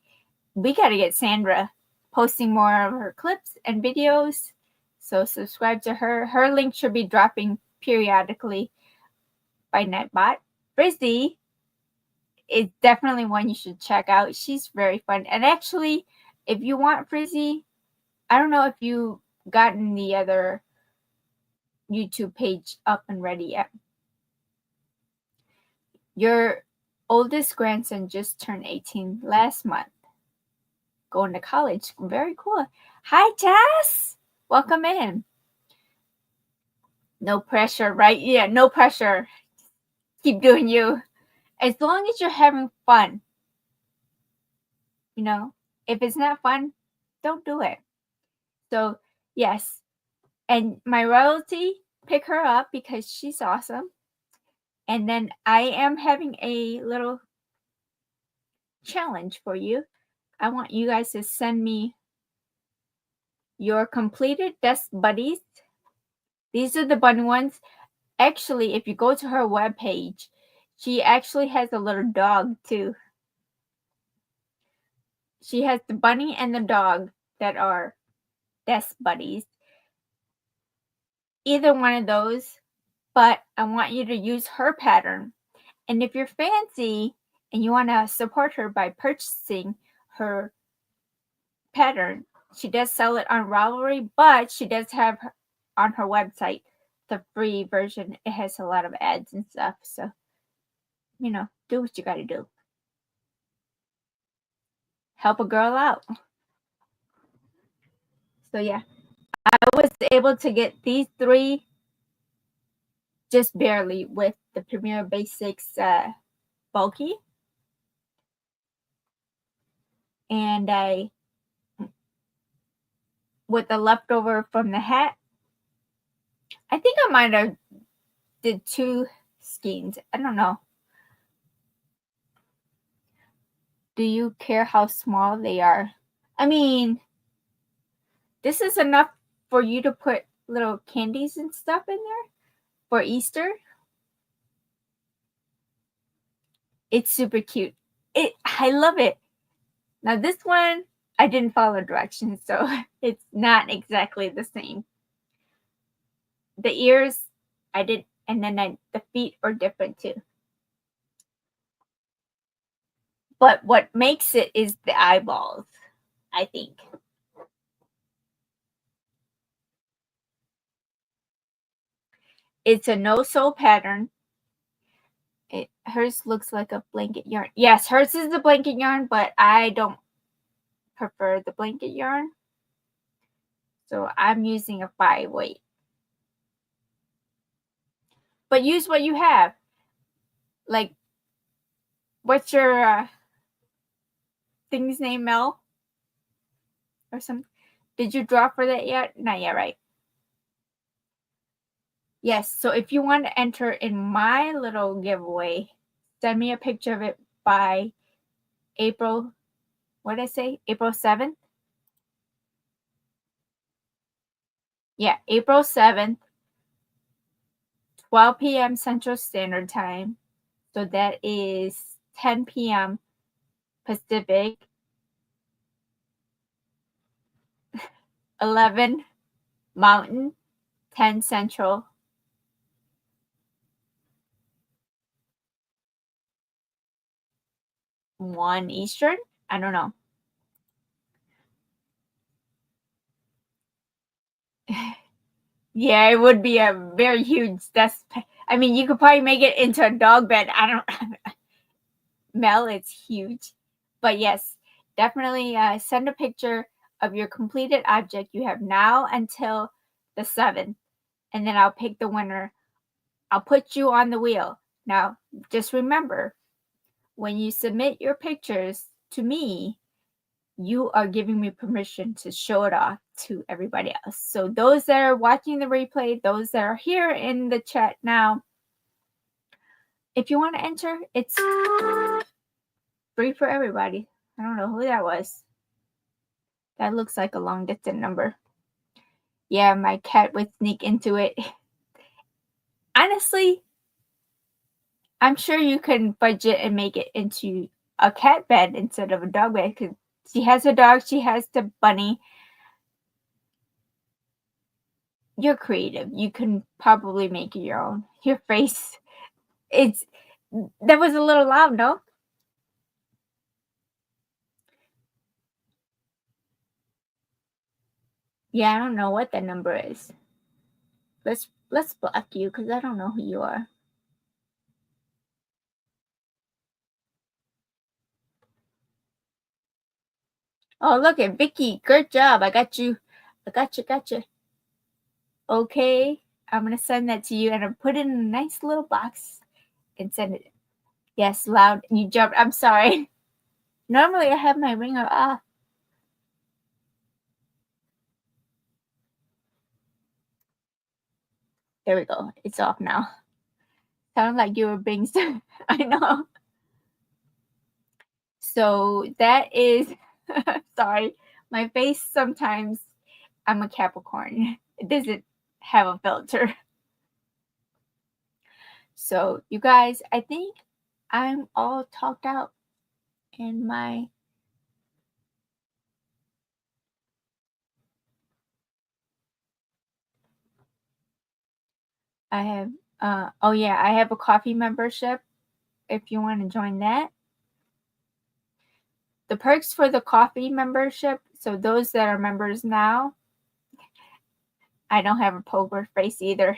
We got to get Sandra posting more of her clips and videos. So subscribe to her. Her link should be dropping periodically by Netbot. Frizzy is definitely one you should check out. She's very fun. And actually, if you want Frizzy, I don't know if you've gotten the other YouTube page up and ready yet. Your oldest grandson just turned 18 last month. going to college. Very cool. Hi, Jess. Welcome in. No pressure, right? Yeah, no pressure. Keep doing you. As long as you're having fun. You know, if it's not fun, don't do it. So, yes. And my royalty, pick her up because she's awesome. And then I am having a little challenge for you. I want you guys to send me your completed desk buddies. These are the bunny ones. Actually, if you go to her webpage, she actually has a little dog too. She has the bunny and the dog that are desk buddies. Either one of those, but I want you to use her pattern. And if you're fancy and you want to support her by purchasing her pattern, she does sell it on Ravelry, but she does have on her website the free version. It has a lot of ads and stuff, so do what you got to do. Help a girl out. So yeah, I was able to get these 3 just barely with the Premier Basics bulky, and with the leftover from the hat, I think I might have did 2 skeins. I don't know. Do you care how small they are? I mean, this is enough for you to put little candies and stuff in there for Easter. It's super cute. I love it. Now this one, I didn't follow directions, so it's not exactly the same. The ears, I did, and then the feet are different too. But what makes it is the eyeballs, I think. It's a no-sew pattern. Hers looks like a blanket yarn. Yes, hers is the blanket yarn, but I don't prefer the blanket yarn. So I'm using a 5-weight. But use what you have. Like, what's your thing's name, Mel? Or something? Did you draw for that yet? Not yet, right? Yes, so if you want to enter in my little giveaway, send me a picture of it by April, what did I say? April 7th? Yeah, April 7th, 12 p.m. Central Standard Time. So that is 10 p.m. Pacific, 11 Mountain, 10 Central. 1 Eastern? I don't know. Yeah, it would be a very huge desk. I mean, you could probably make it into a dog bed. I don't Mel, it's huge. But yes, definitely send a picture of your completed object. You have now until the 7th, and then I'll pick the winner. I'll put you on the wheel. Now, just remember, when you submit your pictures to me, you are giving me permission to show it off to everybody else. So those that are watching the replay, those that are here in the chat now, if you want to enter, it's free for everybody. I don't know who that was. That looks like a long distance number. Yeah, my cat would sneak into it. Honestly, I'm sure you can budget and make it into a cat bed instead of a dog bed because she has a dog, she has the bunny. You're creative. You can probably make it your own. Your face, that was a little loud, no? Yeah, I don't know what that number is. Let's block you because I don't know who you are. Oh, look at Vicky. Good job. I got you. Got you. Okay. I'm going to send that to you and I'll put it in a nice little box and send it. Yes, loud. You jumped. I'm sorry. Normally I have my ringer off. There we go. It's off now. Sound like you were being I know. So that is sorry. My face sometimes I'm a Capricorn. It doesn't have a filter. So you guys, I think I'm all talked out in my I have oh yeah, I have a coffee membership if you want to join that. The perks for the coffee membership, so those that are members now, I don't have a poker face either.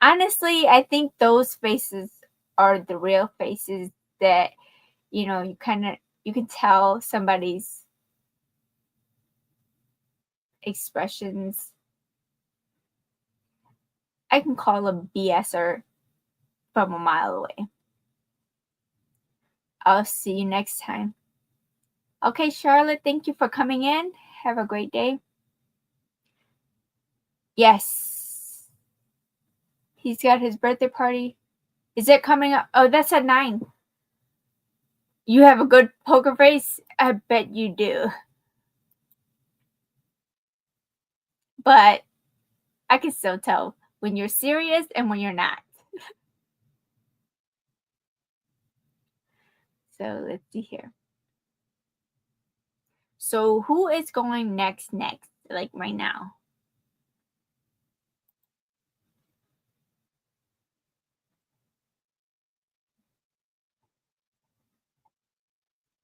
Honestly, I think those faces are the real faces that, you know, you can tell somebody's expressions. I can call a BSer from a mile away. I'll see you next time. Okay, Charlotte, thank you for coming in. Have a great day. Yes. He's got his birthday party. Is it coming up? Oh, that's at 9. You have a good poker face? I bet you do. But I can still tell when you're serious and when you're not. So let's see here. So who is going next? Like right now?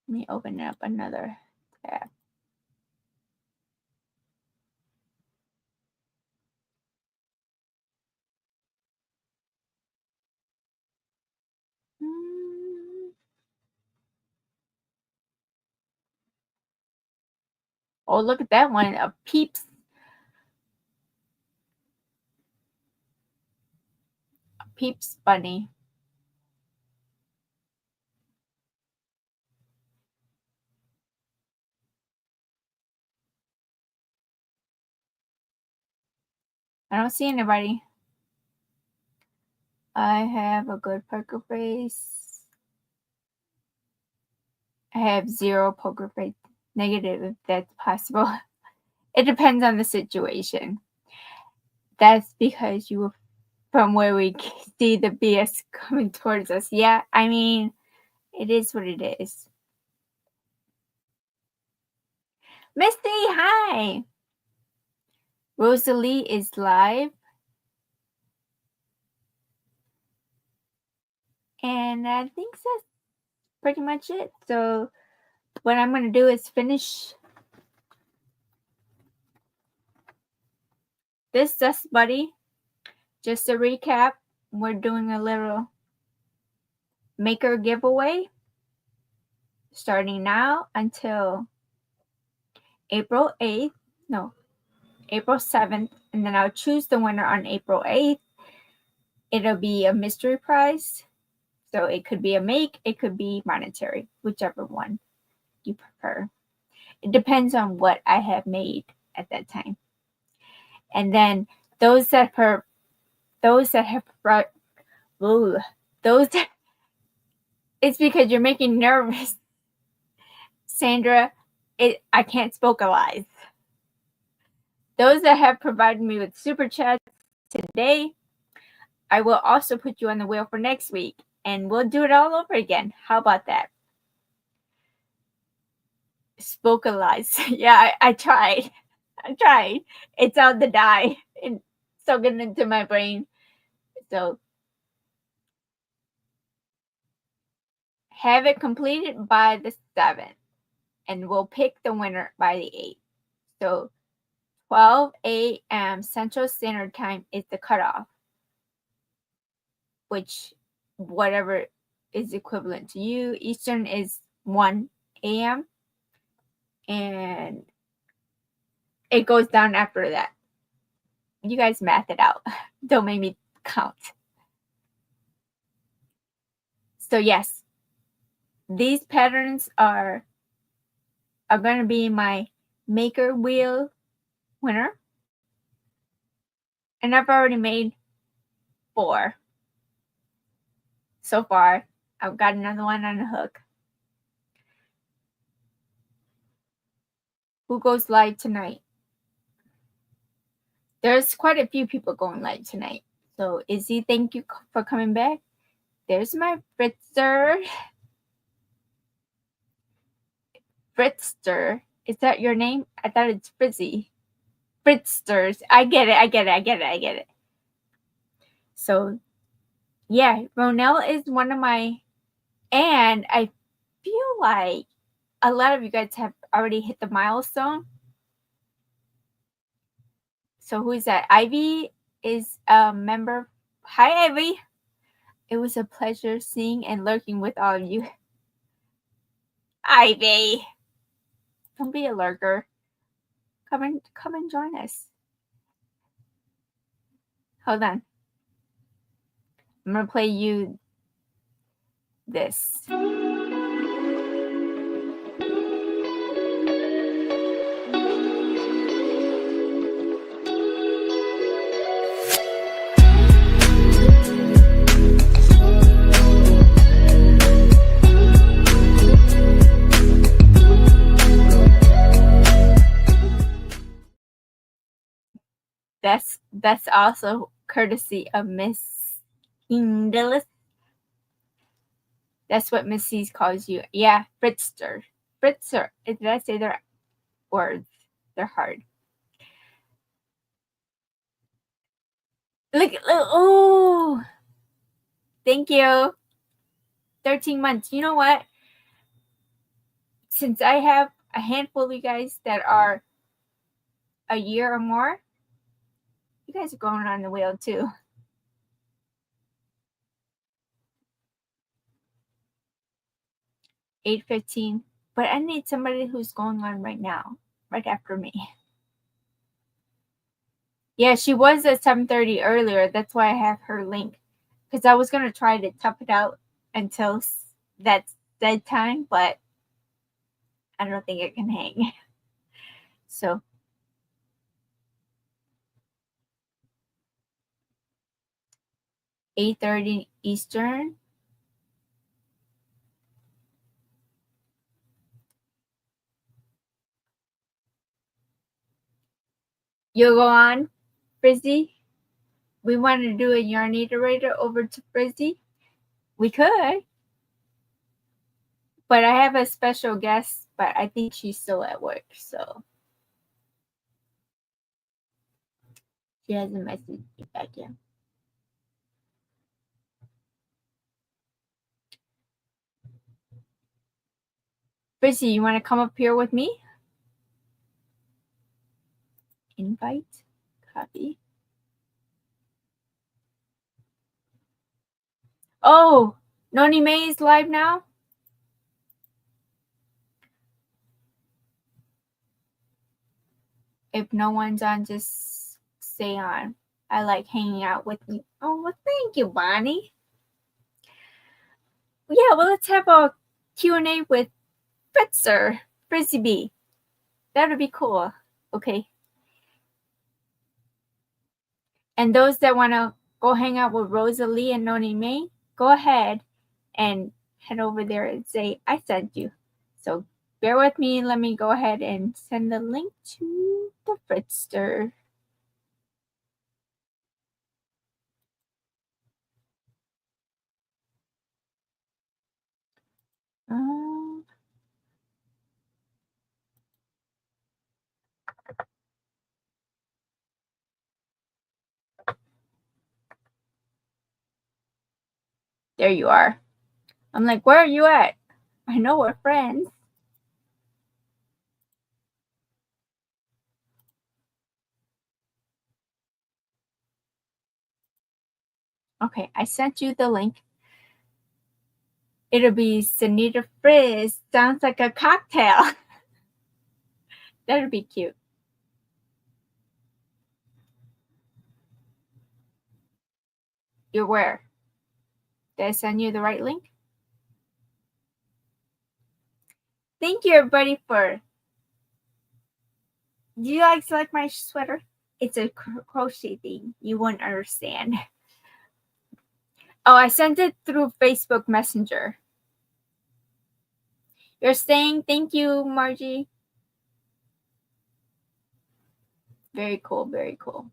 Let me open up another tab. Oh, look at that one. A Peeps. A Peeps bunny. I don't see anybody. I have a good poker face. I have 0 poker face. Negative if that's possible. It depends on the situation. That's because you were from where we see the BS coming towards us. Yeah, I mean, it is what it is. Misty, hi! Rosalie is live. And I think that's pretty much it. So what I'm going to do is finish this Dust Buddy. Just to recap, we're doing a little maker giveaway starting now until April 8th. No, April 7th. And then I'll choose the winner on April 8th. It'll be a mystery prize. So it could be a make, it could be monetary, whichever one you prefer. It depends on what I have made at that time. And then those that have it's because you're making nervous, Sandra. I can't vocalize. Those that have provided me with super chats today, I will also put you on the wheel for next week, and we'll do it all over again. How about that? Vocalize. Yeah, I tried. It's on the die. It's soaking into my brain. So have it completed by the 7th, and we'll pick the winner by the 8th. So 12 a.m. Central Standard Time is the cutoff, which whatever is equivalent to you. Eastern is 1 a.m. and it goes down after that. You guys math it out. Don't make me count. So yes, these patterns are going to be my maker wheel winner. And I've already made 4 so far. I've got another one on the hook. Who goes live tonight? There's quite a few people going live tonight. So Izzy, thank you for coming back. There's my Fritzster. Fritzster. Is that your name? I thought it's Frizzy. Fritzsters. I get it. So yeah, Ronell is one of my, and I feel like a lot of you guys have already hit the milestone. So who is that? Ivy is a member. Hi, Ivy. It was a pleasure seeing and lurking with all of you. Ivy. Don't be a lurker. Come and join us. Hold on. I'm gonna play you this. That's also courtesy of Miss Hindelis. That's what Miss C's calls you. Yeah, Fritzster. Fritzer. Did I say their words? They're hard. Look, oh, thank you. 13 months. You know what? Since I have a handful of you guys that are a year or more, you guys are going on the wheel too. 8:15. But I need somebody who's going on right now, right after me. Yeah, she was at 7:30 earlier. That's why I have her link. Because I was going to try to tough it out until that time, but I don't think it can hang. So 8:30 Eastern. You'll go on, Frizzy? We want to do a yarn iterator over to Frizzy? We could. But I have a special guest, but I think she's still at work, so she hasn't messaged me back yet. Frizzy, you want to come up here with me? Invite, copy. Oh, Noni May is live now? If no one's on, just stay on. I like hanging out with you. Oh, well, thank you, Bonnie. Yeah, well, let's have a Q&A with Fritzer, Frizzy B. That would be cool. Okay. And those that want to go hang out with Rosalie and Noni May, go ahead and head over there and say, I sent you. So bear with me. Let me go ahead and send the link to the Fritzster. There you are. I'm like, where are you at? I know we're friends. Okay, I sent you the link. It'll be Sanita Frizz. Sounds like a cocktail. That'd be cute. You're where? Did I send you the right link? Thank you, everybody, for... Do you like my sweater? It's a crochet thing. You wouldn't understand. Oh, I sent it through Facebook Messenger. You're staying. Thank you, Margie. Very cool. Very cool.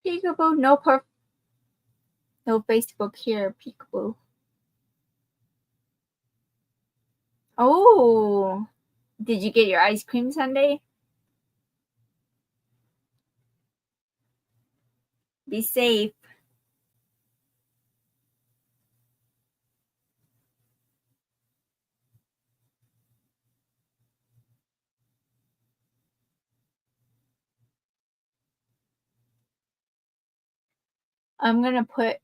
Peekaboo. No Facebook here. Peekaboo. Oh, did you get your ice cream sundae? Be safe. I'm going to put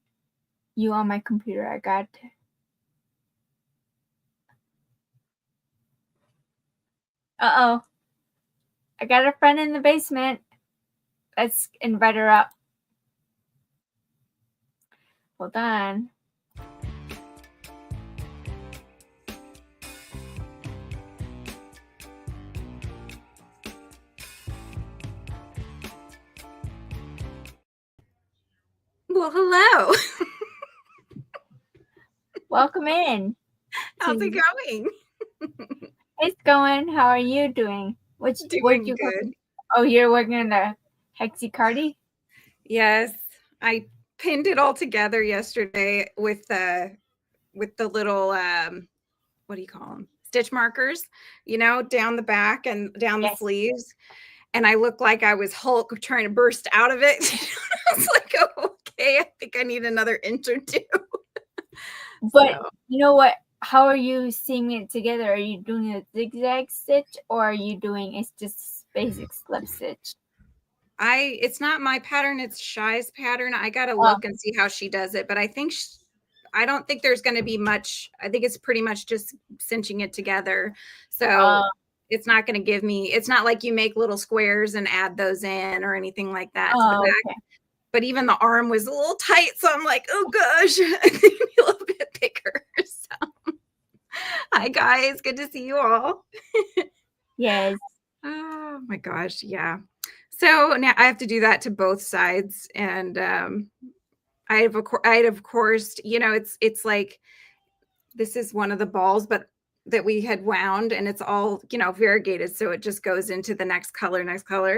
you on my computer. I got... Uh-oh. I got a friend in the basement. Let's invite her up. Hold on. Well, hello. Welcome in. How's it going? It's going. How are you doing? Doing good. Oh, you're working on the hexicardie? Yes, I pinned it all together yesterday with the little what do you call them? Stitch markers, down the back and down the sleeves. And I looked like I was Hulk trying to burst out of it. I was like, oh, okay, I think I need another inch or two. But you know what? How are you seeing it together? Are you doing a zigzag stitch, or are you doing it's just basic slip stitch? It's not my pattern, it's Shy's pattern. I gotta look and see how she does it, but I think I don't think there's going to be much. I think it's pretty much just cinching it together. So it's not going to give me, it's not like you make little squares and add those in or anything like that to the back. Okay. But even the arm was a little tight. So I'm like, oh gosh, I need a little bit bigger. So hi guys, good to see you all. Yes. Oh my gosh. Yeah. So now I have to do that to both sides. And I of course, it's like, this is one of the balls, but that we had wound and it's all, variegated. So it just goes into the next color.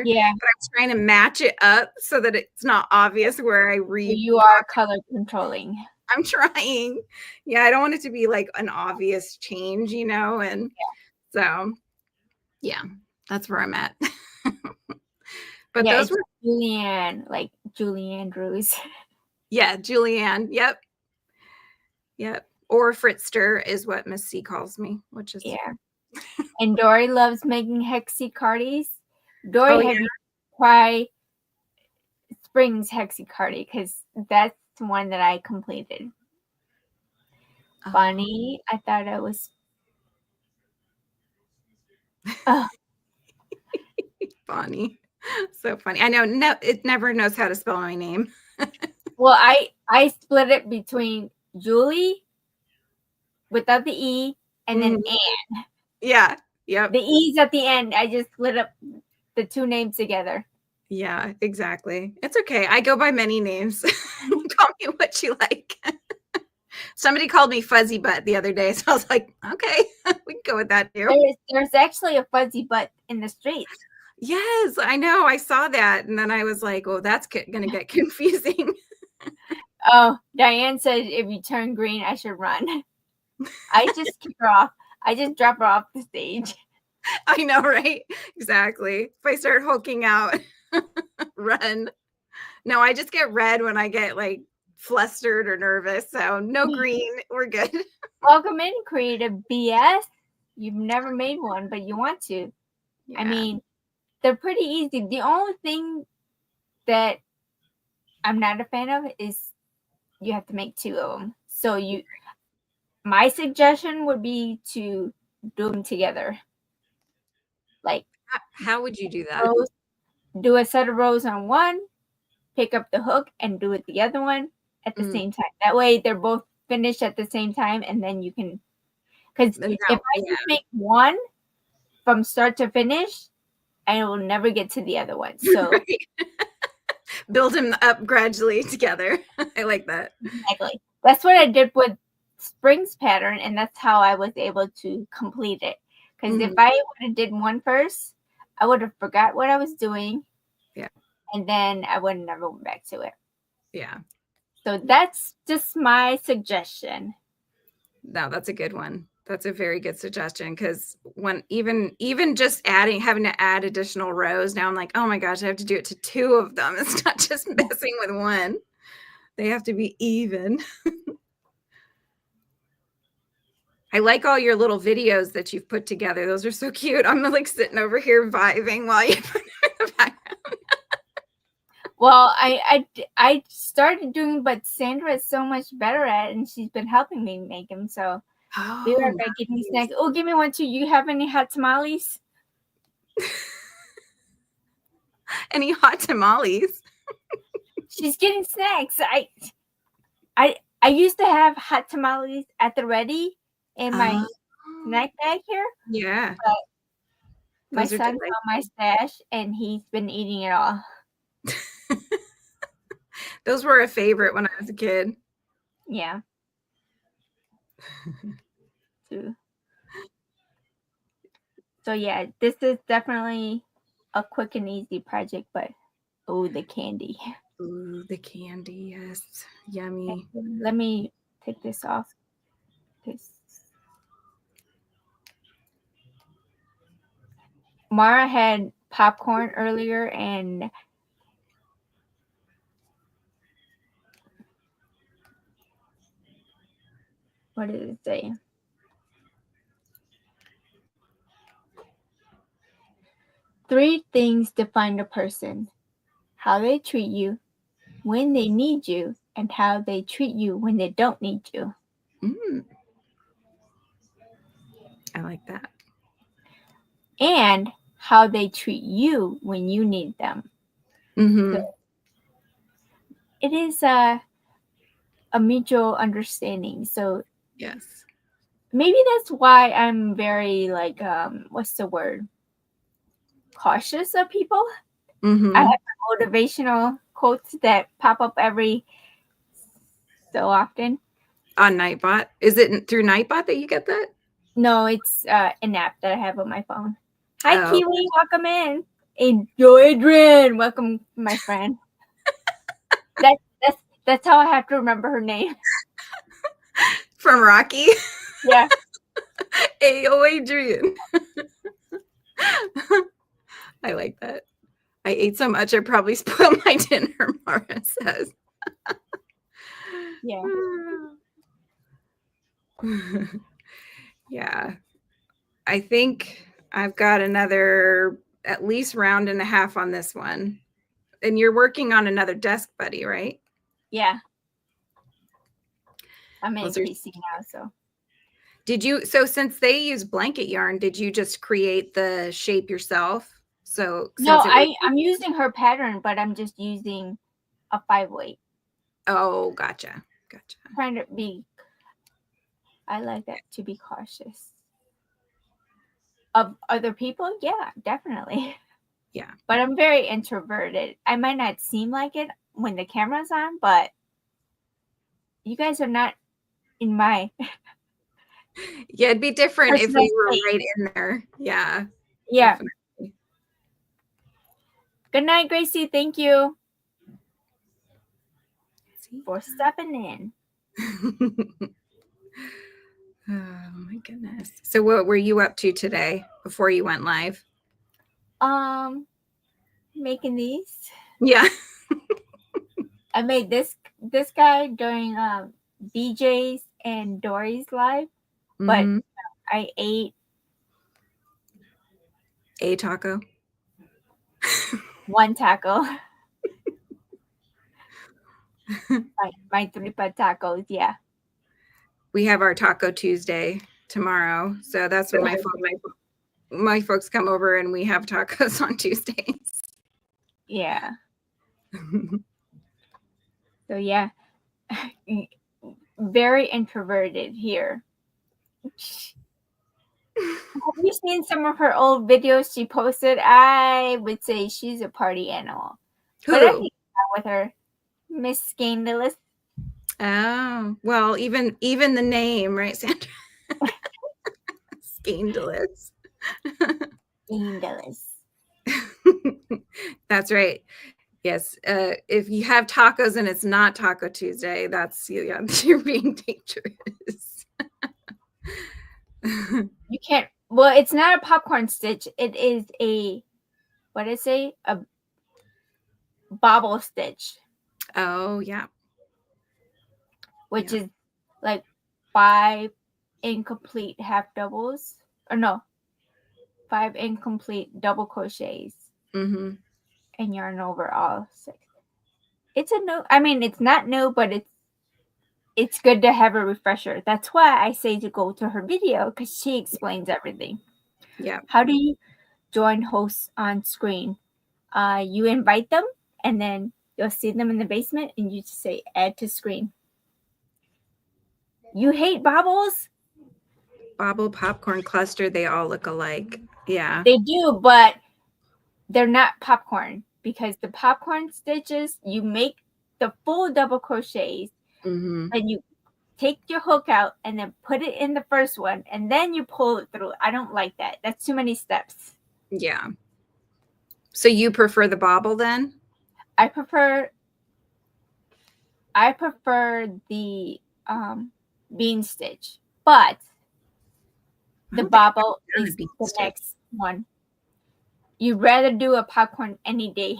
Yeah. But I'm trying to match it up so that it's not obvious where I read. You are color controlling. I'm trying. Yeah. I don't want it to be like an obvious change, and so, yeah, that's where I'm at. But those were Julianne, like Julie Andrews. Yeah, Julianne. Yep. Or Fritzster is what Miss C calls me, which is And Dory loves making hexicardies. Dory, have you tried Spring's hexicardie? Because that's the one that I completed. Funny. I thought it was funny. So funny. I know it never knows how to spell my name. Well, I split it between Julie without the E and then Anne. Yeah. Yep. The E's at the end. I just split up the two names together. Yeah, exactly. It's okay. I go by many names. Call me what you like. Somebody called me Fuzzy Butt the other day, so I was like, okay, we can go with that too. There's actually a Fuzzy Butt in the streets. Yes, I know. I saw that, and then I was like, "Oh, that's going to get confusing." Oh, Diane said if you turn green, I should run. I just kick her off. I just drop her off the stage. I know, right? Exactly. If I start hulking out, run. No, I just get red when I get like flustered or nervous. So no green. We're good. Welcome in, creative BS. You've never made one, but you want to. Yeah. I mean, they're pretty easy. The only thing that I'm not a fan of is you have to make 2 of them. So my suggestion would be to do them together. Like, how would you do that? Do a set of rows on one, pick up the hook, and do it the other one at the same time. That way, they're both finished at the same time, and then you can. Because if I just make one from start to finish, I will never get to the other one. So build them up gradually together. I like that. Exactly. That's what I did with Spring's pattern, and that's how I was able to complete it. Because if I would have did one first, I would have forgot what I was doing. Yeah. And then I would have never went back to it. Yeah. So that's just my suggestion. No, that's a good one. That's a very good suggestion, because when even just having to add additional rows, now I'm like, oh my gosh, I have to do it to 2 of them. It's not just messing with one. They have to be even. I like all your little videos that you've put together. Those are so cute. I'm like sitting over here vibing while you put it in the background. Well, I started doing, but Sandra is so much better at it, and she's been helping me make them. So be right back. Give me snacks. Oh, give me one too. You have any hot tamales? Any hot tamales? She's getting snacks. I used to have hot tamales at the ready in my snack bag here. Yeah. But my son found my stash, and he's been eating it all. Those were a favorite when I was a kid. Yeah. So yeah, this is definitely a quick and easy project, but oh, the candy. Ooh, the candy, yes. Yummy. Let me take this off. Mara had popcorn earlier, and what did it say? Three things define a person: how they treat you, when they need you, and how they treat you when they don't need you. I like that. And how they treat you when you need them. So it is a mutual understanding. So yes, maybe that's why I'm very what's the word? Cautious of people. I have motivational quotes that pop up every so often. On Nightbot. Is it through Nightbot that you get that? No, it's an app that I have on my phone. Hi, Kiwi. Welcome in. Adrian. Welcome, my friend. That's how I have to remember her name. From Rocky? Yeah. Ayo, Adrian. I like that. I ate so much, I probably spoiled my dinner, Mara says. Yeah. Yeah. I think I've got another at least round and a half on this one. And you're working on another desk buddy, right? Yeah. I'm in PC now, so. So since they use blanket yarn, did you just create the shape yourself? No, I'm using her pattern, but I'm just using a 5-weight. Oh, gotcha. Trying to be, I like that, to be cautious of other people. Yeah, definitely. Yeah. But I'm very introverted. I might not seem like it when the camera's on, but you guys are not in my. Yeah, it'd be different if we were right in there. Yeah. Yeah. Definitely. Good night, Gracie. Thank you for stepping in. Oh my goodness. So what were you up to today before you went live? Making these. Yeah. I made this guy during DJ's and Dory's live, but I ate a taco. one taco. my 3 tacos, yeah. We have our Taco Tuesday tomorrow, so that's when my folks come over and we have tacos on Tuesdays. Yeah. So yeah, very introverted here. Have you seen some of her old videos she posted? I would say she's a party animal. Who? But I think with her, Miss Scandalous. Oh, well, even the name, right, Sandra? Scandalous. Scandalous. That's right. Yes. If you have tacos and it's not Taco Tuesday, that's you're being dangerous. You can't. Well, it's not a popcorn stitch. It is a, what did I say? A bobble stitch. Oh yeah. Which is like 5 incomplete half doubles, or no, 5 incomplete double crochets, and yarn over all 6. It's a no. I mean, it's not new, but it's good to have a refresher. That's why I say to go to her video, because she explains everything. Yeah. How do you join hosts on screen? You invite them, and then you'll see them in the basement, and you just say add to screen. You hate bobbles? Bobble, popcorn, cluster, they all look alike. Yeah. They do, but they're not popcorn, because the popcorn stitches, you make the full double crochets, and you take your hook out and then put it in the first one, and then you pull it through. I don't like that. That's too many steps. Yeah. So you prefer the bobble then? I prefer the bean stitch, but the bobble is the next one. You'd rather do a popcorn any day.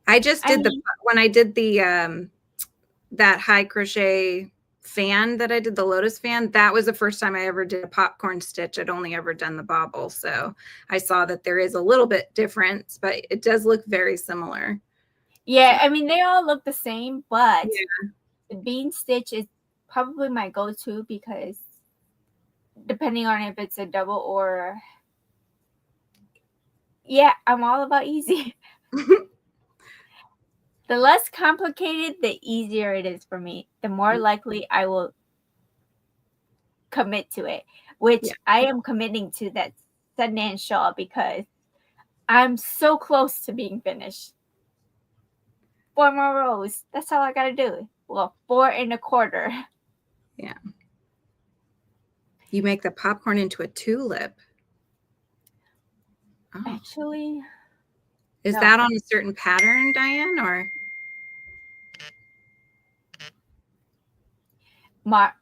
I just did when I did the that high crochet fan that I did, the lotus fan, that was the first time I ever did a popcorn stitch. I'd only ever done the bobble. So I saw that there is a little bit difference, but it does look very similar. Yeah, I mean, they all look the same, but the bean stitch is probably my go-to, because depending on if it's a double or, yeah, I'm all about easy. The less complicated, the easier it is for me. The more likely I will commit to it, which I am committing to that Sundance shawl, because I'm so close to being finished. 4 more rows. That's all I gotta do. Well, 4 1/4. Yeah. You make the popcorn into a tulip. Oh. Actually, is that on a certain pattern, Diane, or?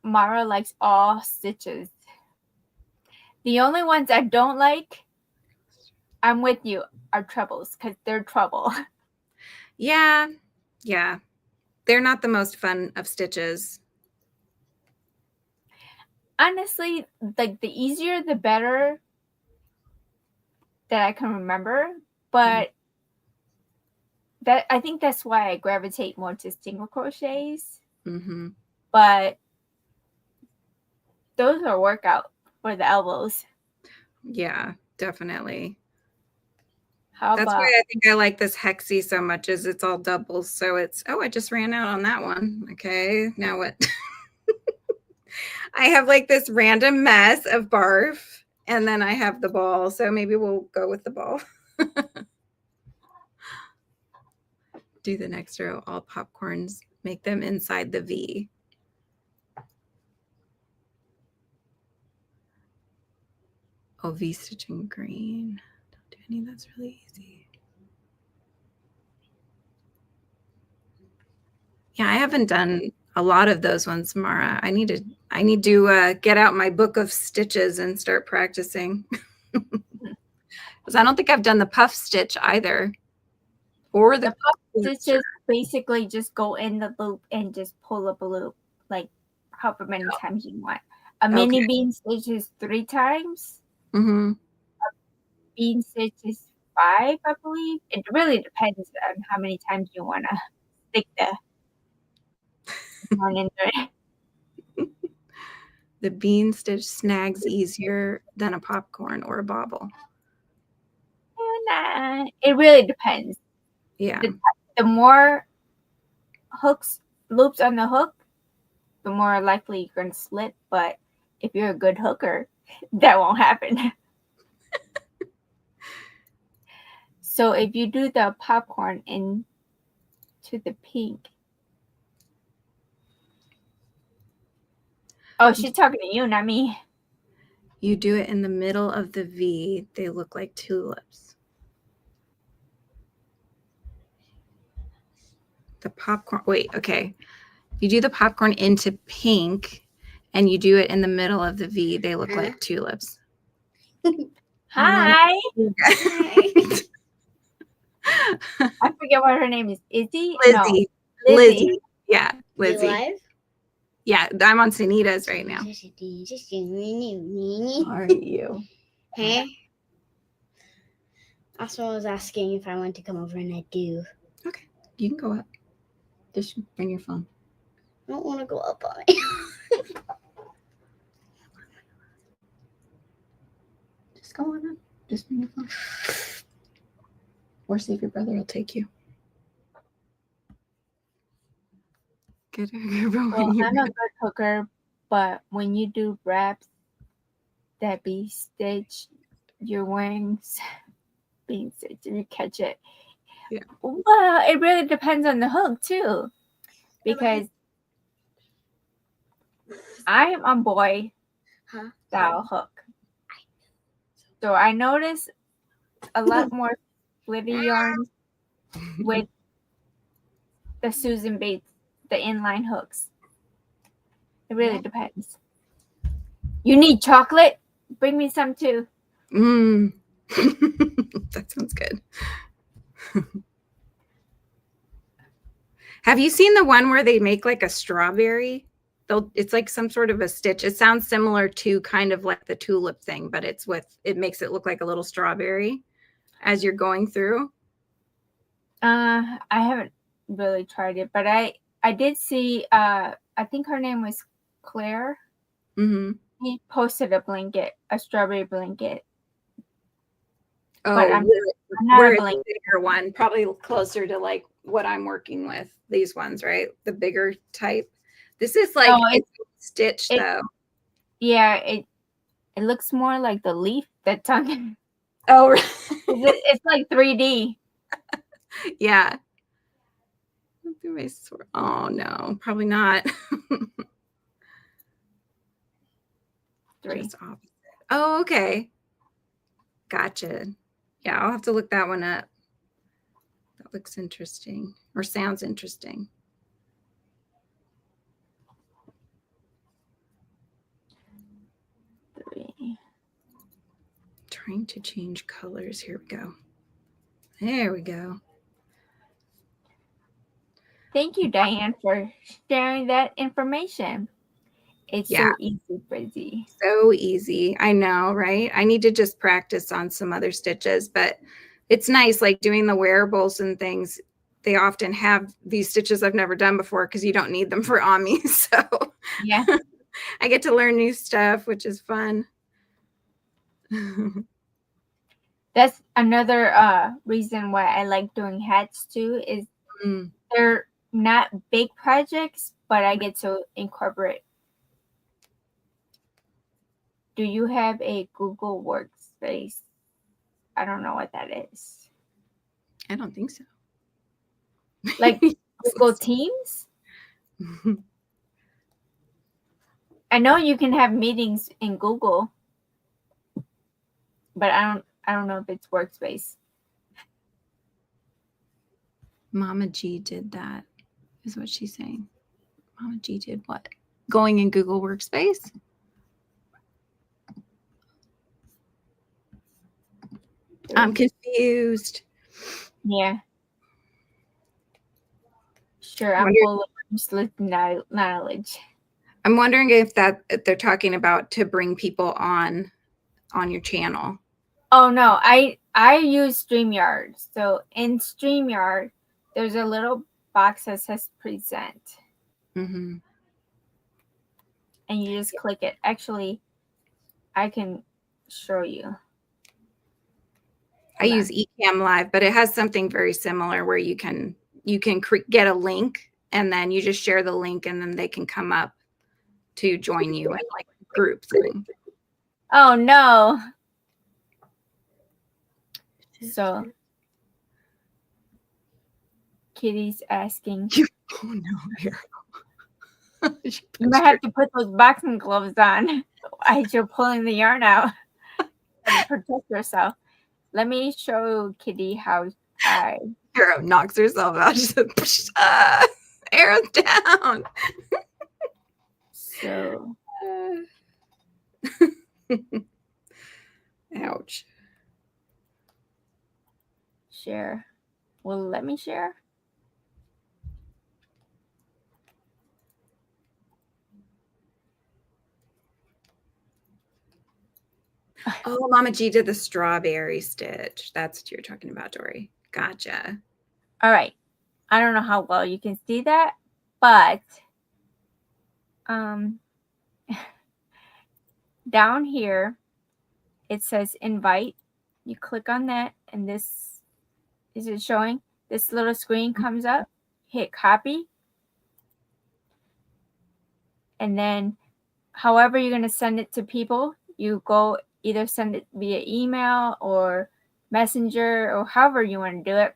Mara likes all stitches. The only ones I don't like, I'm with you, are trebles, because they're trouble. Yeah. Yeah. They're not the most fun of stitches. Honestly, like, the easier the better that I can remember, but that, I think that's why I gravitate more to single crochets. But those are workout for the elbows. Yeah, definitely. That's why I think I like this hexie so much, is it's all doubles. So it's, oh, I just ran out on that one. Okay, now what? I have like this random mess of barf, and then I have the ball. So maybe we'll go with the ball. Do the next row, all popcorns, make them inside the V. Oh, V stitching green. Don't do any, that's really easy. Yeah, I haven't done a lot of those ones, Mara. I need to get out my book of stitches and start practicing. Because I don't think I've done the puff stitch either. or The the pop clincher. stitches basically just go in the loop and just pull up a loop, like however many times you want. A mini bean stitch is 3 times. Mm-hmm. Bean stitch is 5, I believe. It really depends on how many times you want to stick the yarn into it. The bean stitch snags easier than a popcorn or a bobble. And, it really depends. Yeah. The more loops on the hook, the more likely you're going to slip. But if you're a good hooker, that won't happen. So if you do the popcorn into the pink. Oh, she's talking to you, not me. You do it in the middle of the V. They look like tulips. The popcorn. Wait, okay. You do the popcorn into pink and you do it in the middle of the V. They look like tulips. Hi. I forget what her name is. Izzy? Lizzie. No. Lizzie. Yeah, Lizzie. You live? Yeah, I'm on Sanita's right now. Are you? Hey? Asma was asking if I want to come over, and I do. Okay, you can go up. Just bring your phone. I don't want to go up on it. Just go on up. Just bring your phone. Or see if your brother will take you. Good. Well, I'm a good hooker, but when you do wraps that be stitched, your wings being stitched, if you catch it. Yeah. Well, it really depends on the hook too, because I am on boy style hook. So I notice a lot more splitty yarns with the Susan Bates, the inline hooks. It really depends. You need chocolate? Bring me some too. That sounds good. Have you seen the one where they make like a strawberry? It's like some sort of a stitch. It sounds similar to kind of like the tulip thing, but it makes it look like a little strawberry as you're going through. I haven't really tried it, but I did see, I think her name was Claire. Mm-hmm. He posted a blanket, a strawberry blanket. Oh, but I'm not we're a a blanket. bigger one, probably closer to like what I'm working with. These ones, right? The bigger type. This is like it's stitched though. Yeah, it looks more like the leaf that's on. Oh, it's like 3D. Yeah. Oh no, probably not. 3. Just opposite. Oh, okay. Gotcha. Yeah, I'll have to look that one up. That looks interesting or sounds interesting. Trying to change colors. Here we go. There we go. Thank you, Diane, for sharing that information. It's so easy, Brizzy. So easy. I know, right? I need to just practice on some other stitches, but it's nice like doing the wearables and things. They often have these stitches I've never done before because you don't need them for Ami. So yeah, I get to learn new stuff, which is fun. That's another reason why I like doing hats too, is they're not big projects, but I get to incorporate. Do you have a Google Workspace? I don't know what that is. I don't think so. Like Google Teams? I know you can have meetings in Google, but I don't know if it's Workspace. Mama G did that, is what she's saying. Mama G did what? Going in Google Workspace? I'm confused. Yeah. Sure, I'm full of useless knowledge. I'm wondering if they're talking about to bring people on your channel. Oh no, I use StreamYard. So in StreamYard, there's a little box that says present. Mm-hmm. And you just click it. Actually, I can show you. I use Ecamm Live, but it has something very similar where you can get a link and then you just share the link and then they can come up to join you in like a group thing. Oh no. So Kitty's asking. Oh no, here. You might have to put those boxing gloves on as you're pulling the yarn out to protect yourself. Let me show Kitty how Hero knocks herself out. She said, arrows down. So ouch. Share. Well, let me share. Oh, Mama G did the strawberry stitch. That's what you're talking about, Dory. Gotcha. All right. I don't know how well you can see that, but down here it says invite. You click on that and this is it showing? This little screen comes up. Hit copy. And then however you're going to send it to people, you go either send it via email or messenger or however you want to do it.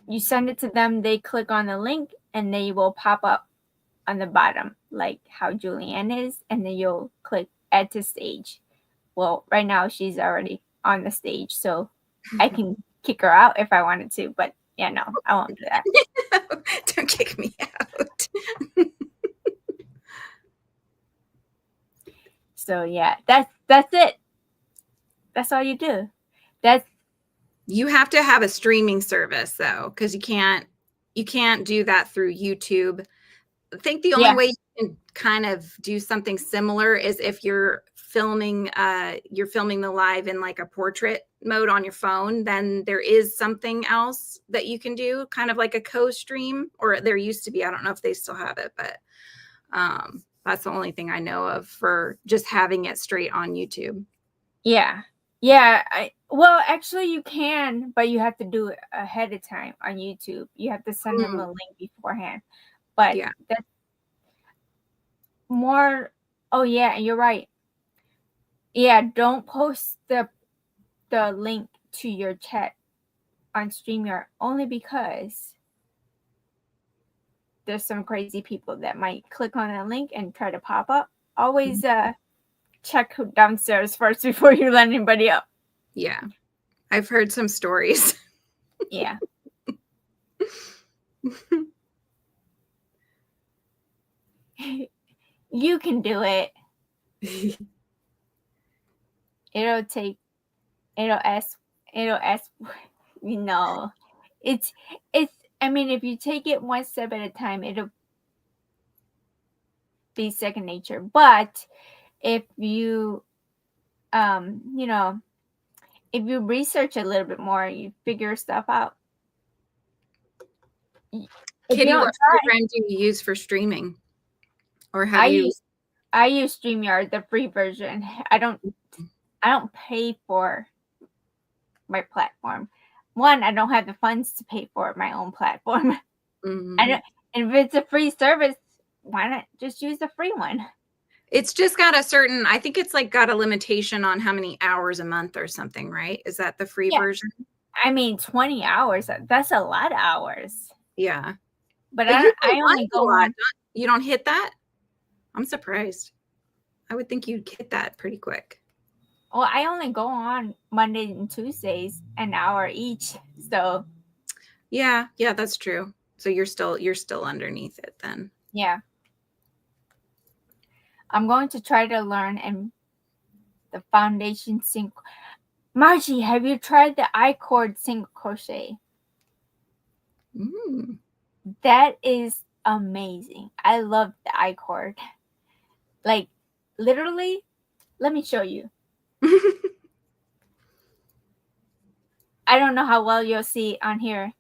You send it to them, they click on the link and they will pop up on the bottom like how Julianne is, and then you'll click add to stage. Well, right now she's already on the stage, so I can kick her out if I wanted to, but yeah, no, I won't do that. Don't kick me out. So yeah, that's it. That's all you do. You have to have a streaming service though, because you can't do that through YouTube. I think the only way you can kind of do something similar is if you're filming the live in like a portrait mode on your phone, then there is something else that you can do, kind of like a co-stream, or there used to be. I don't know if they still have it, but that's the only thing I know of for just having it straight on YouTube. Yeah. Well, actually you can, but you have to do it ahead of time on YouTube. You have to send them a link beforehand. But yeah, that's more. Oh yeah, you're right. Yeah, don't post the link to your chat on StreamYard only because there's some crazy people that might click on a link and try to pop up. Always check downstairs first before you let anybody up. Yeah, I've heard some stories. Yeah. You can do it. It'll ask, you know, it's, I mean, if you take it one step at a time, it'll be second nature. But if you, you know, if you research a little bit more, you figure stuff out. Kitty, what program do you use for streaming? Or have you? I use StreamYard, the free version. I don't pay for my platform. One, I don't have the funds to pay for my own platform. Mm-hmm. And if it's a free service, why not just use the free one? It's just got a certain, I think it's like got a limitation on how many hours a month or something, right? Is that the free version? I mean, 20 hours. That's a lot of hours. Yeah. But I only go on. You don't hit that? I'm surprised. I would think you'd hit that pretty quick. Well, I only go on Mondays and Tuesdays, an hour each. So yeah, that's true. So you're still underneath it then. Yeah. I'm going to try to learn the foundation single. Margie, have you tried the I-cord single crochet? That is amazing. I love the I-cord. Like, literally, let me show you. I don't know how well you'll see on here.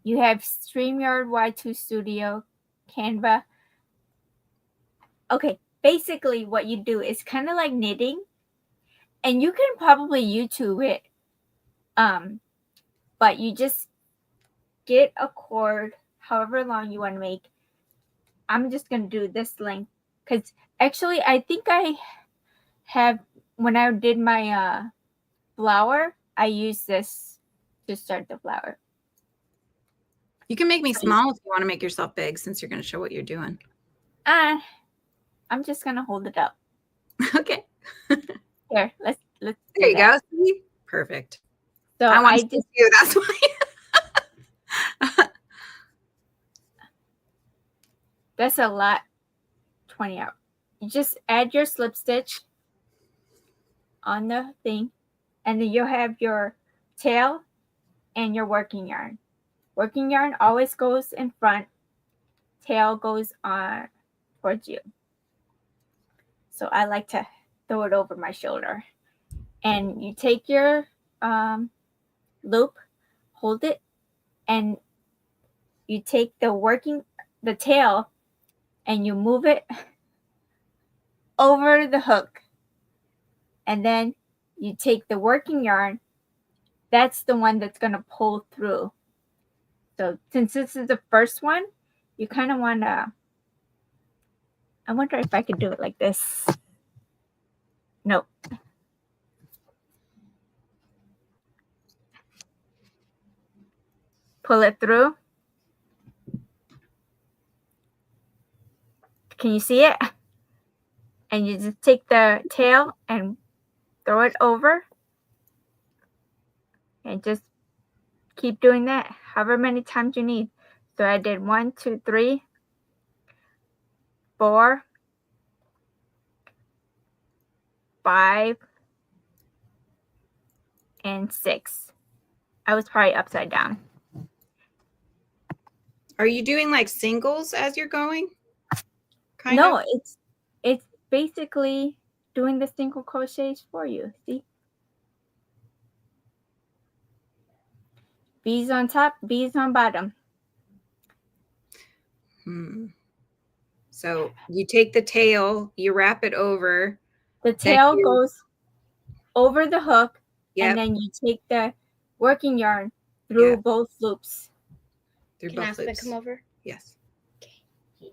You have StreamYard, Y2 Studio, Canva. Okay, basically what you do is kind of like knitting, and you can probably YouTube it. But you just get a cord, however long you want to make. I'm just going to do this length because actually I think I have, when I did my flower, I used this to start the flower. You can make me small if you want to make yourself big, since you're going to show what you're doing. I'm just going to hold it up. Okay. Here, let's there you go. See? Perfect. So I want to see you. That's why. That's a lot. 20 out. You just add your slip stitch on the thing, and then you'll have your tail and your working yarn. Working yarn always goes in front, tail goes on towards you. So I like to throw it over my shoulder. And you take your loop, hold it, and you take the tail and you move it over the hook. And then you take the working yarn, that's the one that's going to pull through. So since this is the first one, you kind of want to, I wonder if I could do it like this. Nope. Pull it through. Can you see it? And you just take the tail and throw it over. And just keep doing that however many times you need. So I did 1, 2, 3, 4, 5, and 6. I was probably upside down. Are you doing like singles as you're going? No, it's basically doing the single crochets for you. See? Bees on top, bees on bottom. So you take the tail, you wrap it over. The tail goes over the hook, and then you take the working yarn through both loops. Can I ask to come over? Yes. Okay.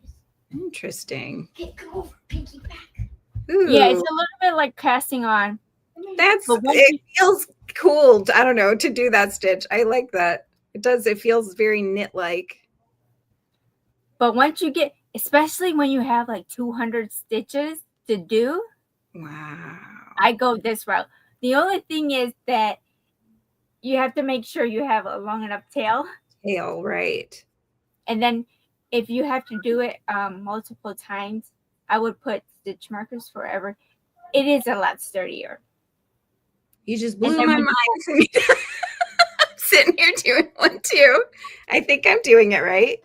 Interesting. Hey, come over, piggyback. Ooh. Yeah, it's a little bit like casting on. It feels cool. I don't know, to do that stitch. I like that. It does. It feels very knit-like. But once you get, especially when you have like 200 stitches to do, wow, I go this route. The only thing is that you have to make sure you have a long enough tail. Tail, right. And then if you have to do it multiple times, I would put stitch markers forever. It is a lot sturdier. You just blew my mind. I'm sitting here doing one too. I think I'm doing it right.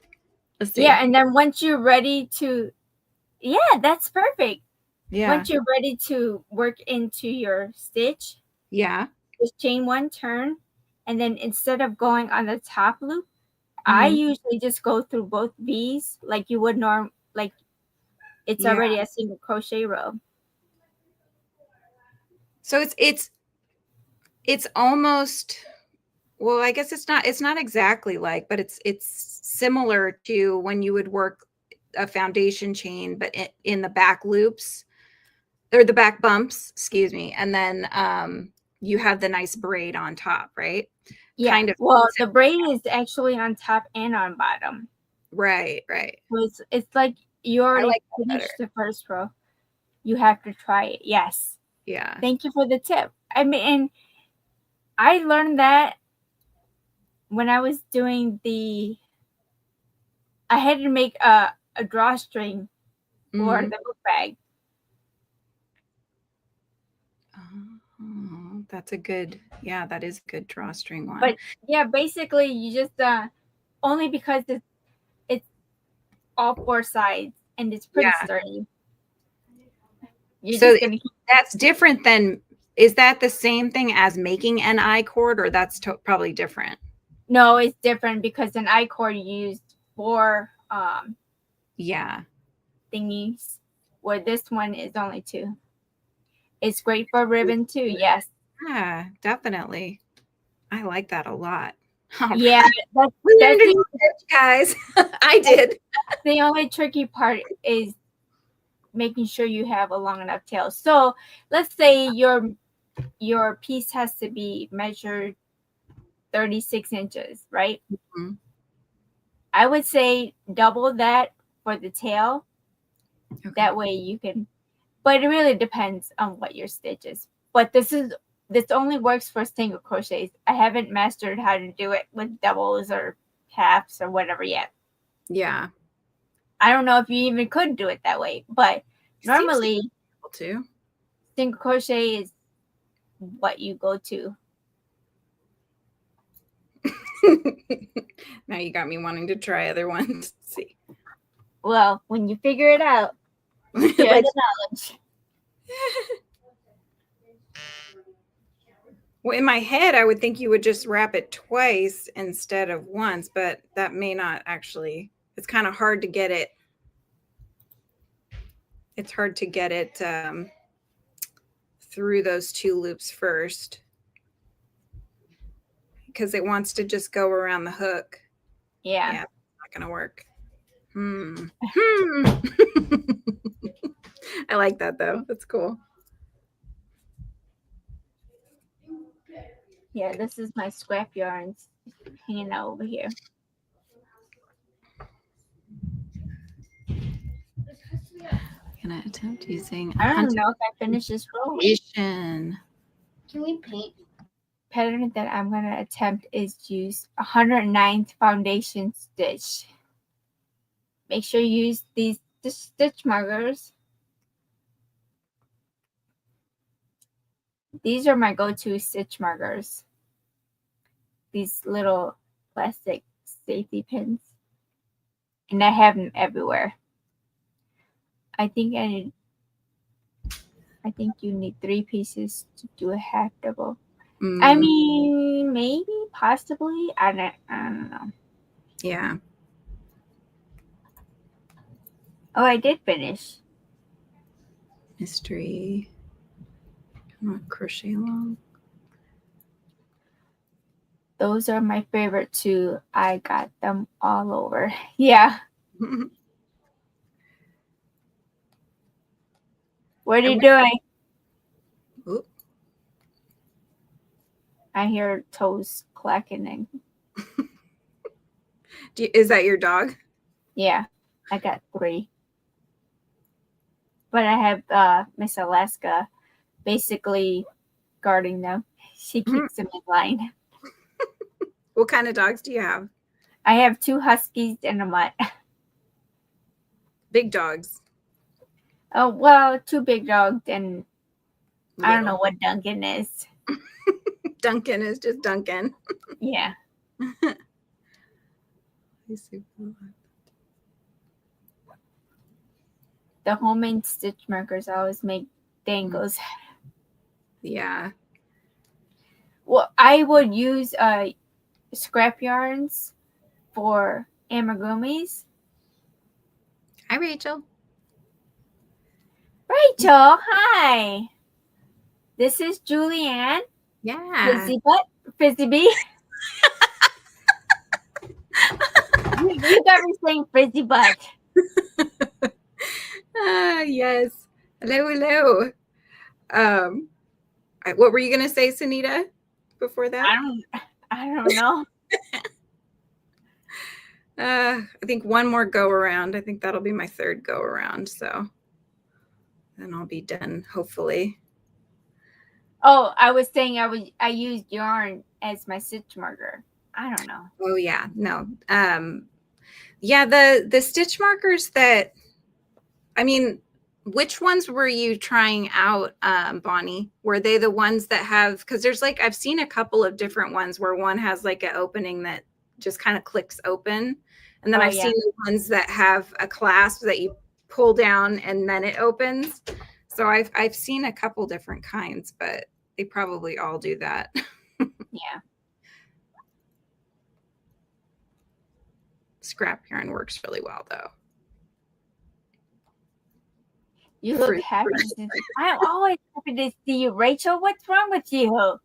Let's see. Yeah, and then once you're ready to, that's perfect. Yeah. Once you're ready to work into your stitch, just chain 1 turn, and then instead of going on the top loop, I usually just go through both V's like you would like it's already a single crochet row. So it's almost, well, I guess it's not exactly like, but it's similar to when you would work a foundation chain, but in the back loops or the back bumps, excuse me. And then you have the nice braid on top, right? Yeah. Kind of. Well, the braid is actually on top and on bottom. Right. So it's like you already finished the first row. You have to try it. Yes. Yeah. Thank you for the tip. I mean, and I learned that when I was doing I had to make a drawstring for the book bag. That's a good, that is a good drawstring one. But yeah, basically you just only because it's all 4 sides and it's pretty sturdy. You're so just gonna keep. That's different than, is that the same thing as making an I-cord, or that's probably different? No, it's different because an I-cord used 4 thingies, where this one is only 2. It's great for ribbon too. Yes. Yeah, definitely. I like that a lot. Yeah, that's the, guys. I did. The only tricky part is making sure you have a long enough tail. So let's say your piece has to be measured 36 inches, right? Mm-hmm. I would say double that for the tail. Okay. That way you can, but it really depends on what your stitch is. But this only works for single crochets. I haven't mastered how to do it with doubles or halves or whatever yet. Yeah. I don't know if you even could do it that way, but normally single crochet is what you go to. Now you got me wanting to try other ones. Let's see. Well, when you figure it out, share the knowledge. Well, in my head, I would think you would just wrap it twice instead of once, but that may not actually. It's kind of hard to get it. It's hard to get it through those 2 loops first, because it wants to just go around the hook. Yeah. Yeah, it's not going to work. I like that though. That's cool. Yeah, this is my scrap yarns hanging out over here. I'm going to attempt using. I don't know if I finish this row. Can we paint? Pattern that I'm going to attempt is to use 109th foundation stitch. Make sure you use these stitch markers. These are my go-to stitch markers. These little plastic safety pins. And I have them everywhere. I think you need 3 pieces to do a half double. I mean, maybe, possibly. I don't know. Yeah. Oh, I did finish. Mystery. I'm going to crochet along. Those are my favorite too. I got them all over. Yeah. What are you doing? Oop. I hear toes clacking. Is that your dog? Yeah, I got 3. But I have Miss Alaska basically guarding them. She keeps them in line. What kind of dogs do you have? I have 2 huskies and a mutt. Big dogs. Oh, well, 2 big dogs and I don't know what Duncan is. Duncan is just Duncan. Yeah. The homemade stitch markers always make dangles. Yeah. Well, I would use scrap yarns for amigurumis. Hi, Rachel. Rachel, hi. This is Julianne. Yeah. Fizzy Bee. You got me saying frizzy butt. Yes. Hello. What were you gonna say, Sanita? Before that, I don't know. I think one more go around. I think that'll be my 3rd go around. So then I'll be done, hopefully. Oh, I was saying I used yarn as my stitch marker. I don't know. Oh yeah, no. Yeah, the stitch markers that, I mean, which ones were you trying out, Bonnie? Were they the ones that have, because there's like, I've seen a couple of different ones where one has like an opening that just kind of clicks open. And then Oh, I've yeah. seen the ones that have a clasp that you pull down and then it opens. So I've seen a couple different kinds, but they probably all do that. Yeah. Scrap yarn works really well though. You look happy. I'm always happy to see you, Rachel. What's wrong with you?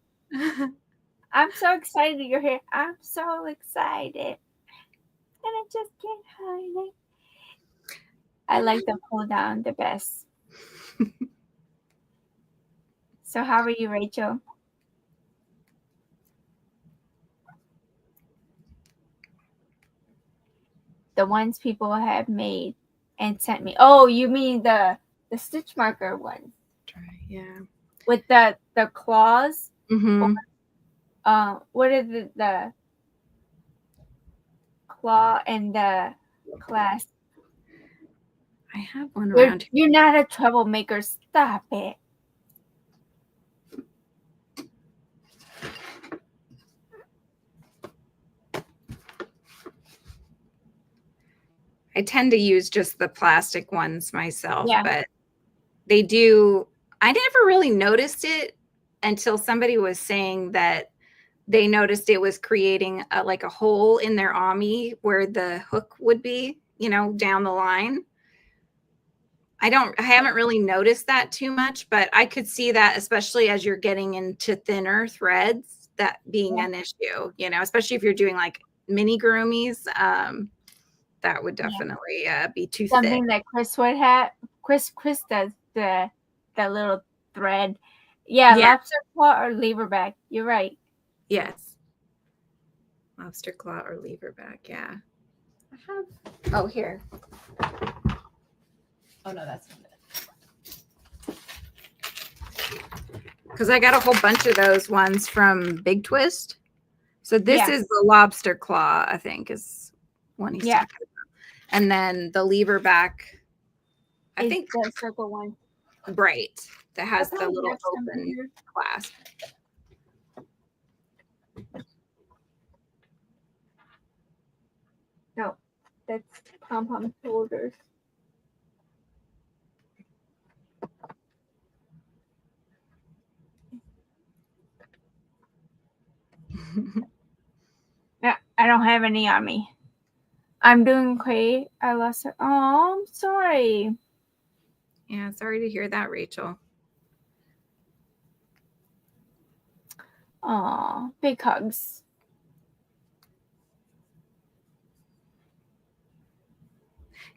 I'm so excited you're here. I'm so excited. And I just can't hide it. I like the pull down the best. So how are you, Rachel? The ones people have made and sent me. Oh, you mean the stitch marker one? Yeah. With the claws? Mm-hmm. What is the claw and the clasp? I have one around here. You're not a troublemaker. Stop it. I tend to use just the plastic ones myself, Yeah. but they do. I never really noticed it until somebody was saying that they noticed it was creating like a hole in their ami where the hook would be, you know, down the line. I haven't really noticed that too much, but I could see that, especially as you're getting into thinner threads, that being an issue, you know, especially if you're doing like mini groomies. That would definitely be too Something thick. that Chris would have. Chris does the little thread. Yeah, lobster claw or leverback. You're right. Yes. Lobster claw or leverback. Yeah. I have. Oh, here. Oh no, that's not it. Because I got a whole bunch of those ones from Big Twist. So this is the lobster claw, I think, is one he's talking about. And then the leverback, I think the circle one. Right. That has the little open clasp. No, that's pom-pom shoulders. I don't have any on me. I'm doing great. I lost it. Oh, I'm sorry. Yeah, sorry to hear that, Rachel. Oh, big hugs.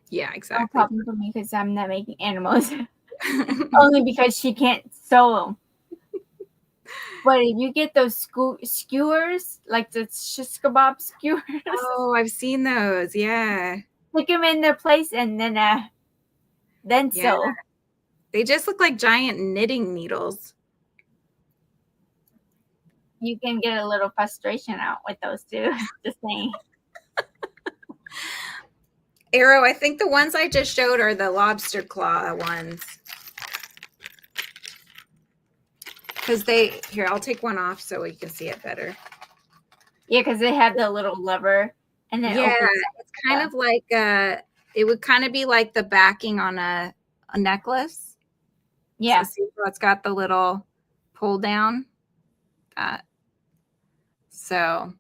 Yeah, exactly. No problem for me because I'm not making animals. Only because she can't sew them. But if you get those skewers, like the shish kebab skewers. Oh, I've seen those. Yeah. Stick them in their place and then sew. They just look like giant knitting needles. You can get a little frustration out with those too. Just saying. Arrow, I think the ones I just showed are the lobster claw ones. Because here, I'll take one off so we can see it better. Yeah, because they have the little lever. And then it's kind of like, it would kind of be like the backing on a necklace. Yeah. So see how it's got the little pull down. So,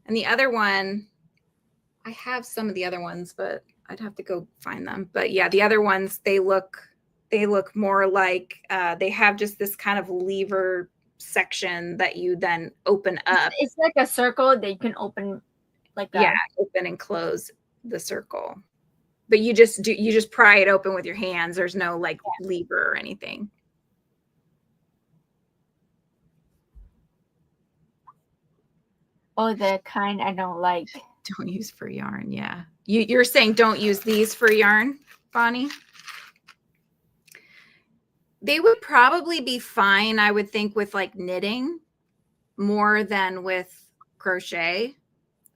and the other one, I have some of the other ones, but I'd have to go find them. But yeah, the other ones, they look more like they have just this kind of lever section that you then open up. It's like a circle that you can open, like open and close the circle. But you just pry it open with your hands. There's no like lever or anything. Oh, the kind I don't like. Don't use for yarn. Yeah. You're saying don't use these for yarn, Bonnie? They would probably be fine, I would think, with like knitting more than with crochet.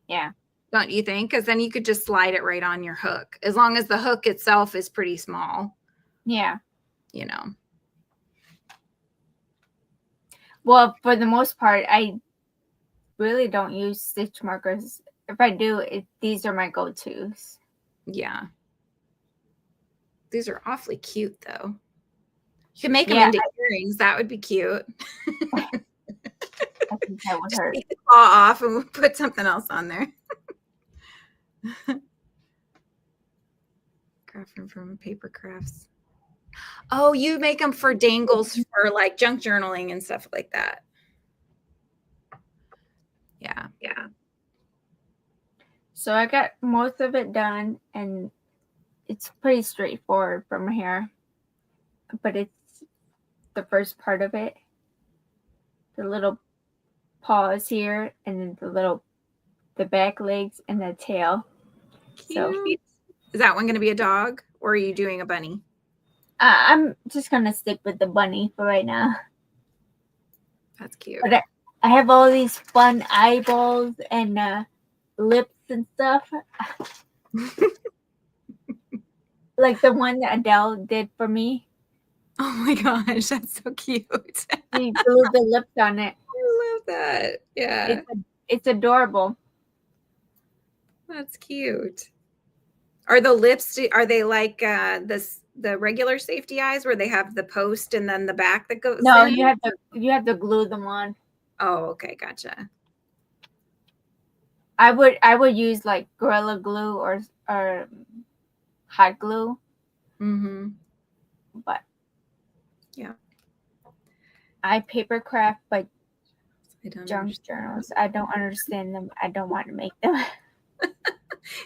Yeah. Don't you think? Because then you could just slide it right on your hook. As long as the hook itself is pretty small. Yeah. You know. Well, for the most part, I really don't use stitch markers if I do, these are my go-tos. Yeah. These are awfully cute, though. You can make them into earrings. That would be cute. I think that would hurt. Take the claw off and we'll put something else on there. Crafting from paper crafts. Oh, you make them for dangles for like junk journaling and stuff like that. Yeah. Yeah. So I got most of it done, and it's pretty straightforward from here. But it's the first part of it. The little paws here, and then the back legs and the tail. Cute. So, is that one going to be a dog, or are you doing a bunny? I'm just going to stick with the bunny for right now. That's cute. But I have all these fun eyeballs and lips and stuff. Like the one that Adele did for me. Oh my gosh, that's so cute. She glued the lips on it. I love that. Yeah. It's adorable. That's cute. Are the lips, are they like the regular safety eyes where they have the post and then the back that goes No, in? you have to glue them on. Oh, okay, gotcha. I would use like Gorilla Glue or hot glue. Mm-hmm. But yeah. I paper craft but junk journals. I don't understand them. I don't want to make them.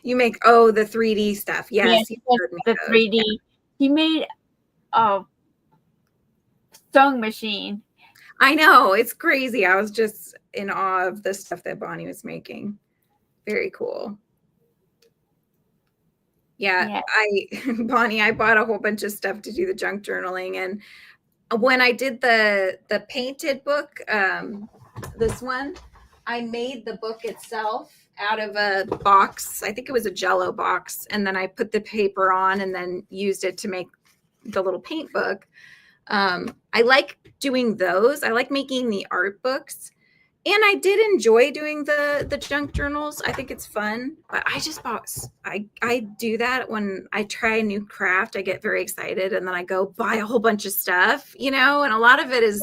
You make the 3D stuff. Yes, the 3D. Yeah. He made a sewing machine. I know, it's crazy. I was just in awe of the stuff that Bonnie was making. Very cool. Yeah. Bonnie, I bought a whole bunch of stuff to do the junk journaling, and when I did the painted book, this one, I made the book itself out of a box. I think it was a Jell-O box, and then I put the paper on and then used it to make the little paint book. I like doing those. I like making the art books, and I did enjoy doing the junk journals. I think it's fun, but I do that when I try a new craft. I get very excited, and then I go buy a whole bunch of stuff, and a lot of it is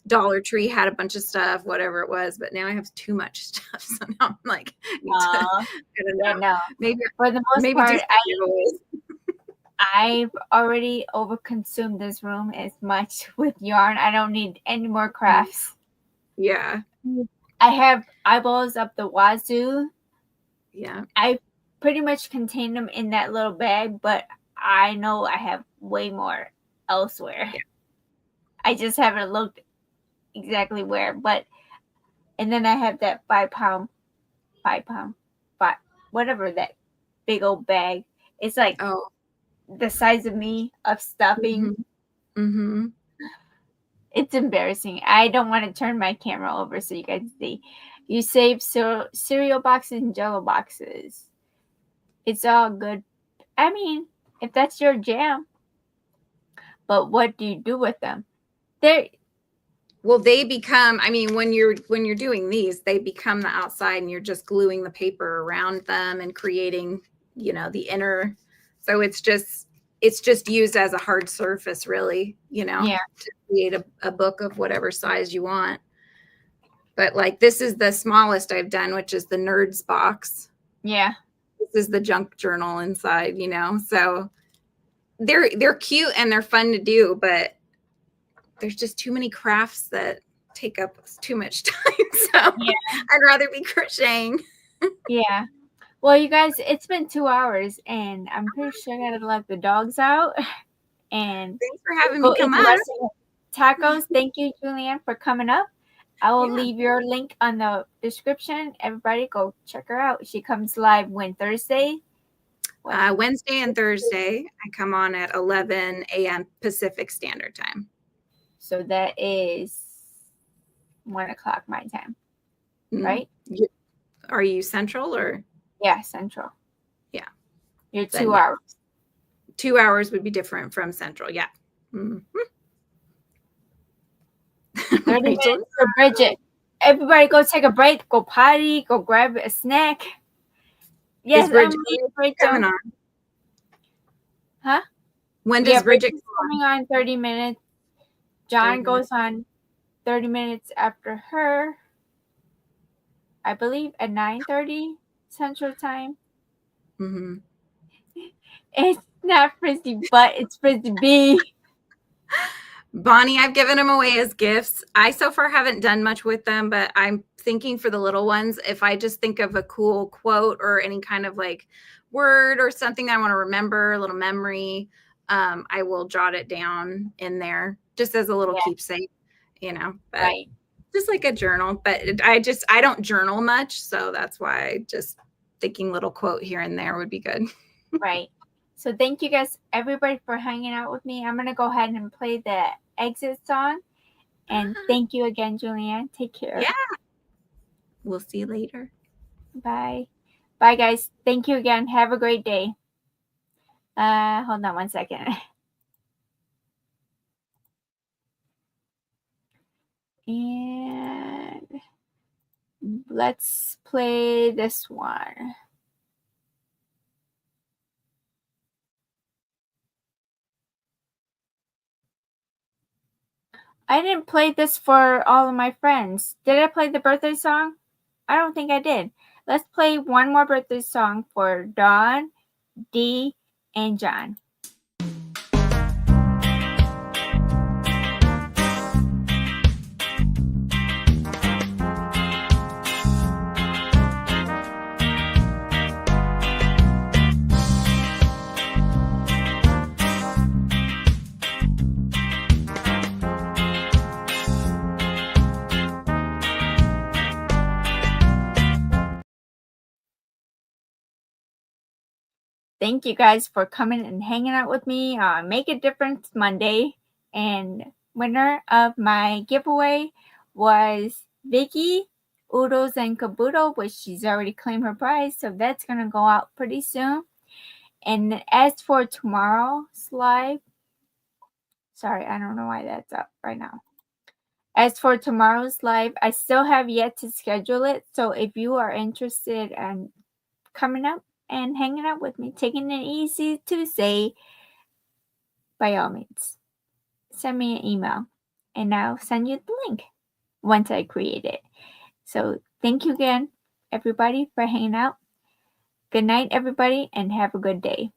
Dollar Tree had a bunch of stuff, whatever it was, but now I have too much stuff. So now I'm like, I don't know. Maybe for the most part, I've already overconsumed this room as much with yarn. I don't need any more crafts. Yeah. I have eyeballs up the wazoo. Yeah. I pretty much contain them in that little bag, but I know I have way more elsewhere. Yeah. I just haven't looked exactly where, and then I have that 5 pound, whatever, that big old bag. It's like the size of me of stuffing. Mm-hmm. It's embarrassing. I don't want to turn my camera over so you guys see. You save cereal boxes and Jell-O boxes. It's all good. I mean, if that's your jam. But what do you do with them? Well, they become, when you're doing these, they become the outside, and you're just gluing the paper around them and creating, the inner. So it's just used as a hard surface, really, to create a book of whatever size you want. But like, this is the smallest I've done, which is the Nerds box. Yeah. This is the junk journal inside, so they're cute and they're fun to do, but there's just too many crafts that take up too much time. So I'd rather be crocheting. Yeah. Well, you guys, it's been 2 hours, and I'm pretty sure I gotta let the dogs out. And thanks for having me come up. Tacos. Thank you, Julianne, for coming up. I will leave your link on the description. Everybody go check her out. She comes live Thursday? Wednesday and Thursday. I come on at 11 a.m. Pacific Standard Time. So that is 1 o'clock my time, right? Are you Central or? Yeah, Central. Yeah. You're 2 hours. 2 hours would be different from Central. Yeah. Mm-hmm. 30 minutes for Bridget. Everybody go take a break, go potty, go grab a snack. Yes, Bridget Rachel. coming on? Huh? When does Bridget Bridget's coming on 30 minutes. John goes on 30 minutes after her. I believe at 9:30 Central Time. Mm-hmm. It's not Frizzy Butt, it's Frizzy B. Bonnie, I've given them away as gifts. I so far haven't done much with them, but I'm thinking for the little ones, if I just think of a cool quote or any kind of like word or something that I want to remember, a little memory, I will jot it down in there just as a little keepsake, you know, but right. Just like a journal. But I don't journal much. So that's why just thinking little quote here and there would be good. Right. So thank you guys, everybody, for hanging out with me. I'm going to go ahead and play the exit song. And thank you again, Julianne. Take care. Yeah. We'll see you later. Bye. Bye, guys. Thank you again. Have a great day. Hold on one second. And let's play this one. I didn't play this for all of my friends. Did I play the birthday song? I don't think I did. Let's play one more birthday song for Dawn, Dee, and John. Thank you guys for coming and hanging out with me on Make a Difference Monday. And winner of my giveaway was Vicky, Oodles and Kaboodle, which she's already claimed her prize. So that's going to go out pretty soon. And as for tomorrow's live, sorry, I don't know why that's up right now. As for tomorrow's live, I still have yet to schedule it. So if you are interested in coming up and hanging out with me, taking it easy Tuesday, by all means, send me an email and I'll send you the link once I create it. So thank you again, everybody, for hanging out. Good night, everybody, and have a good day.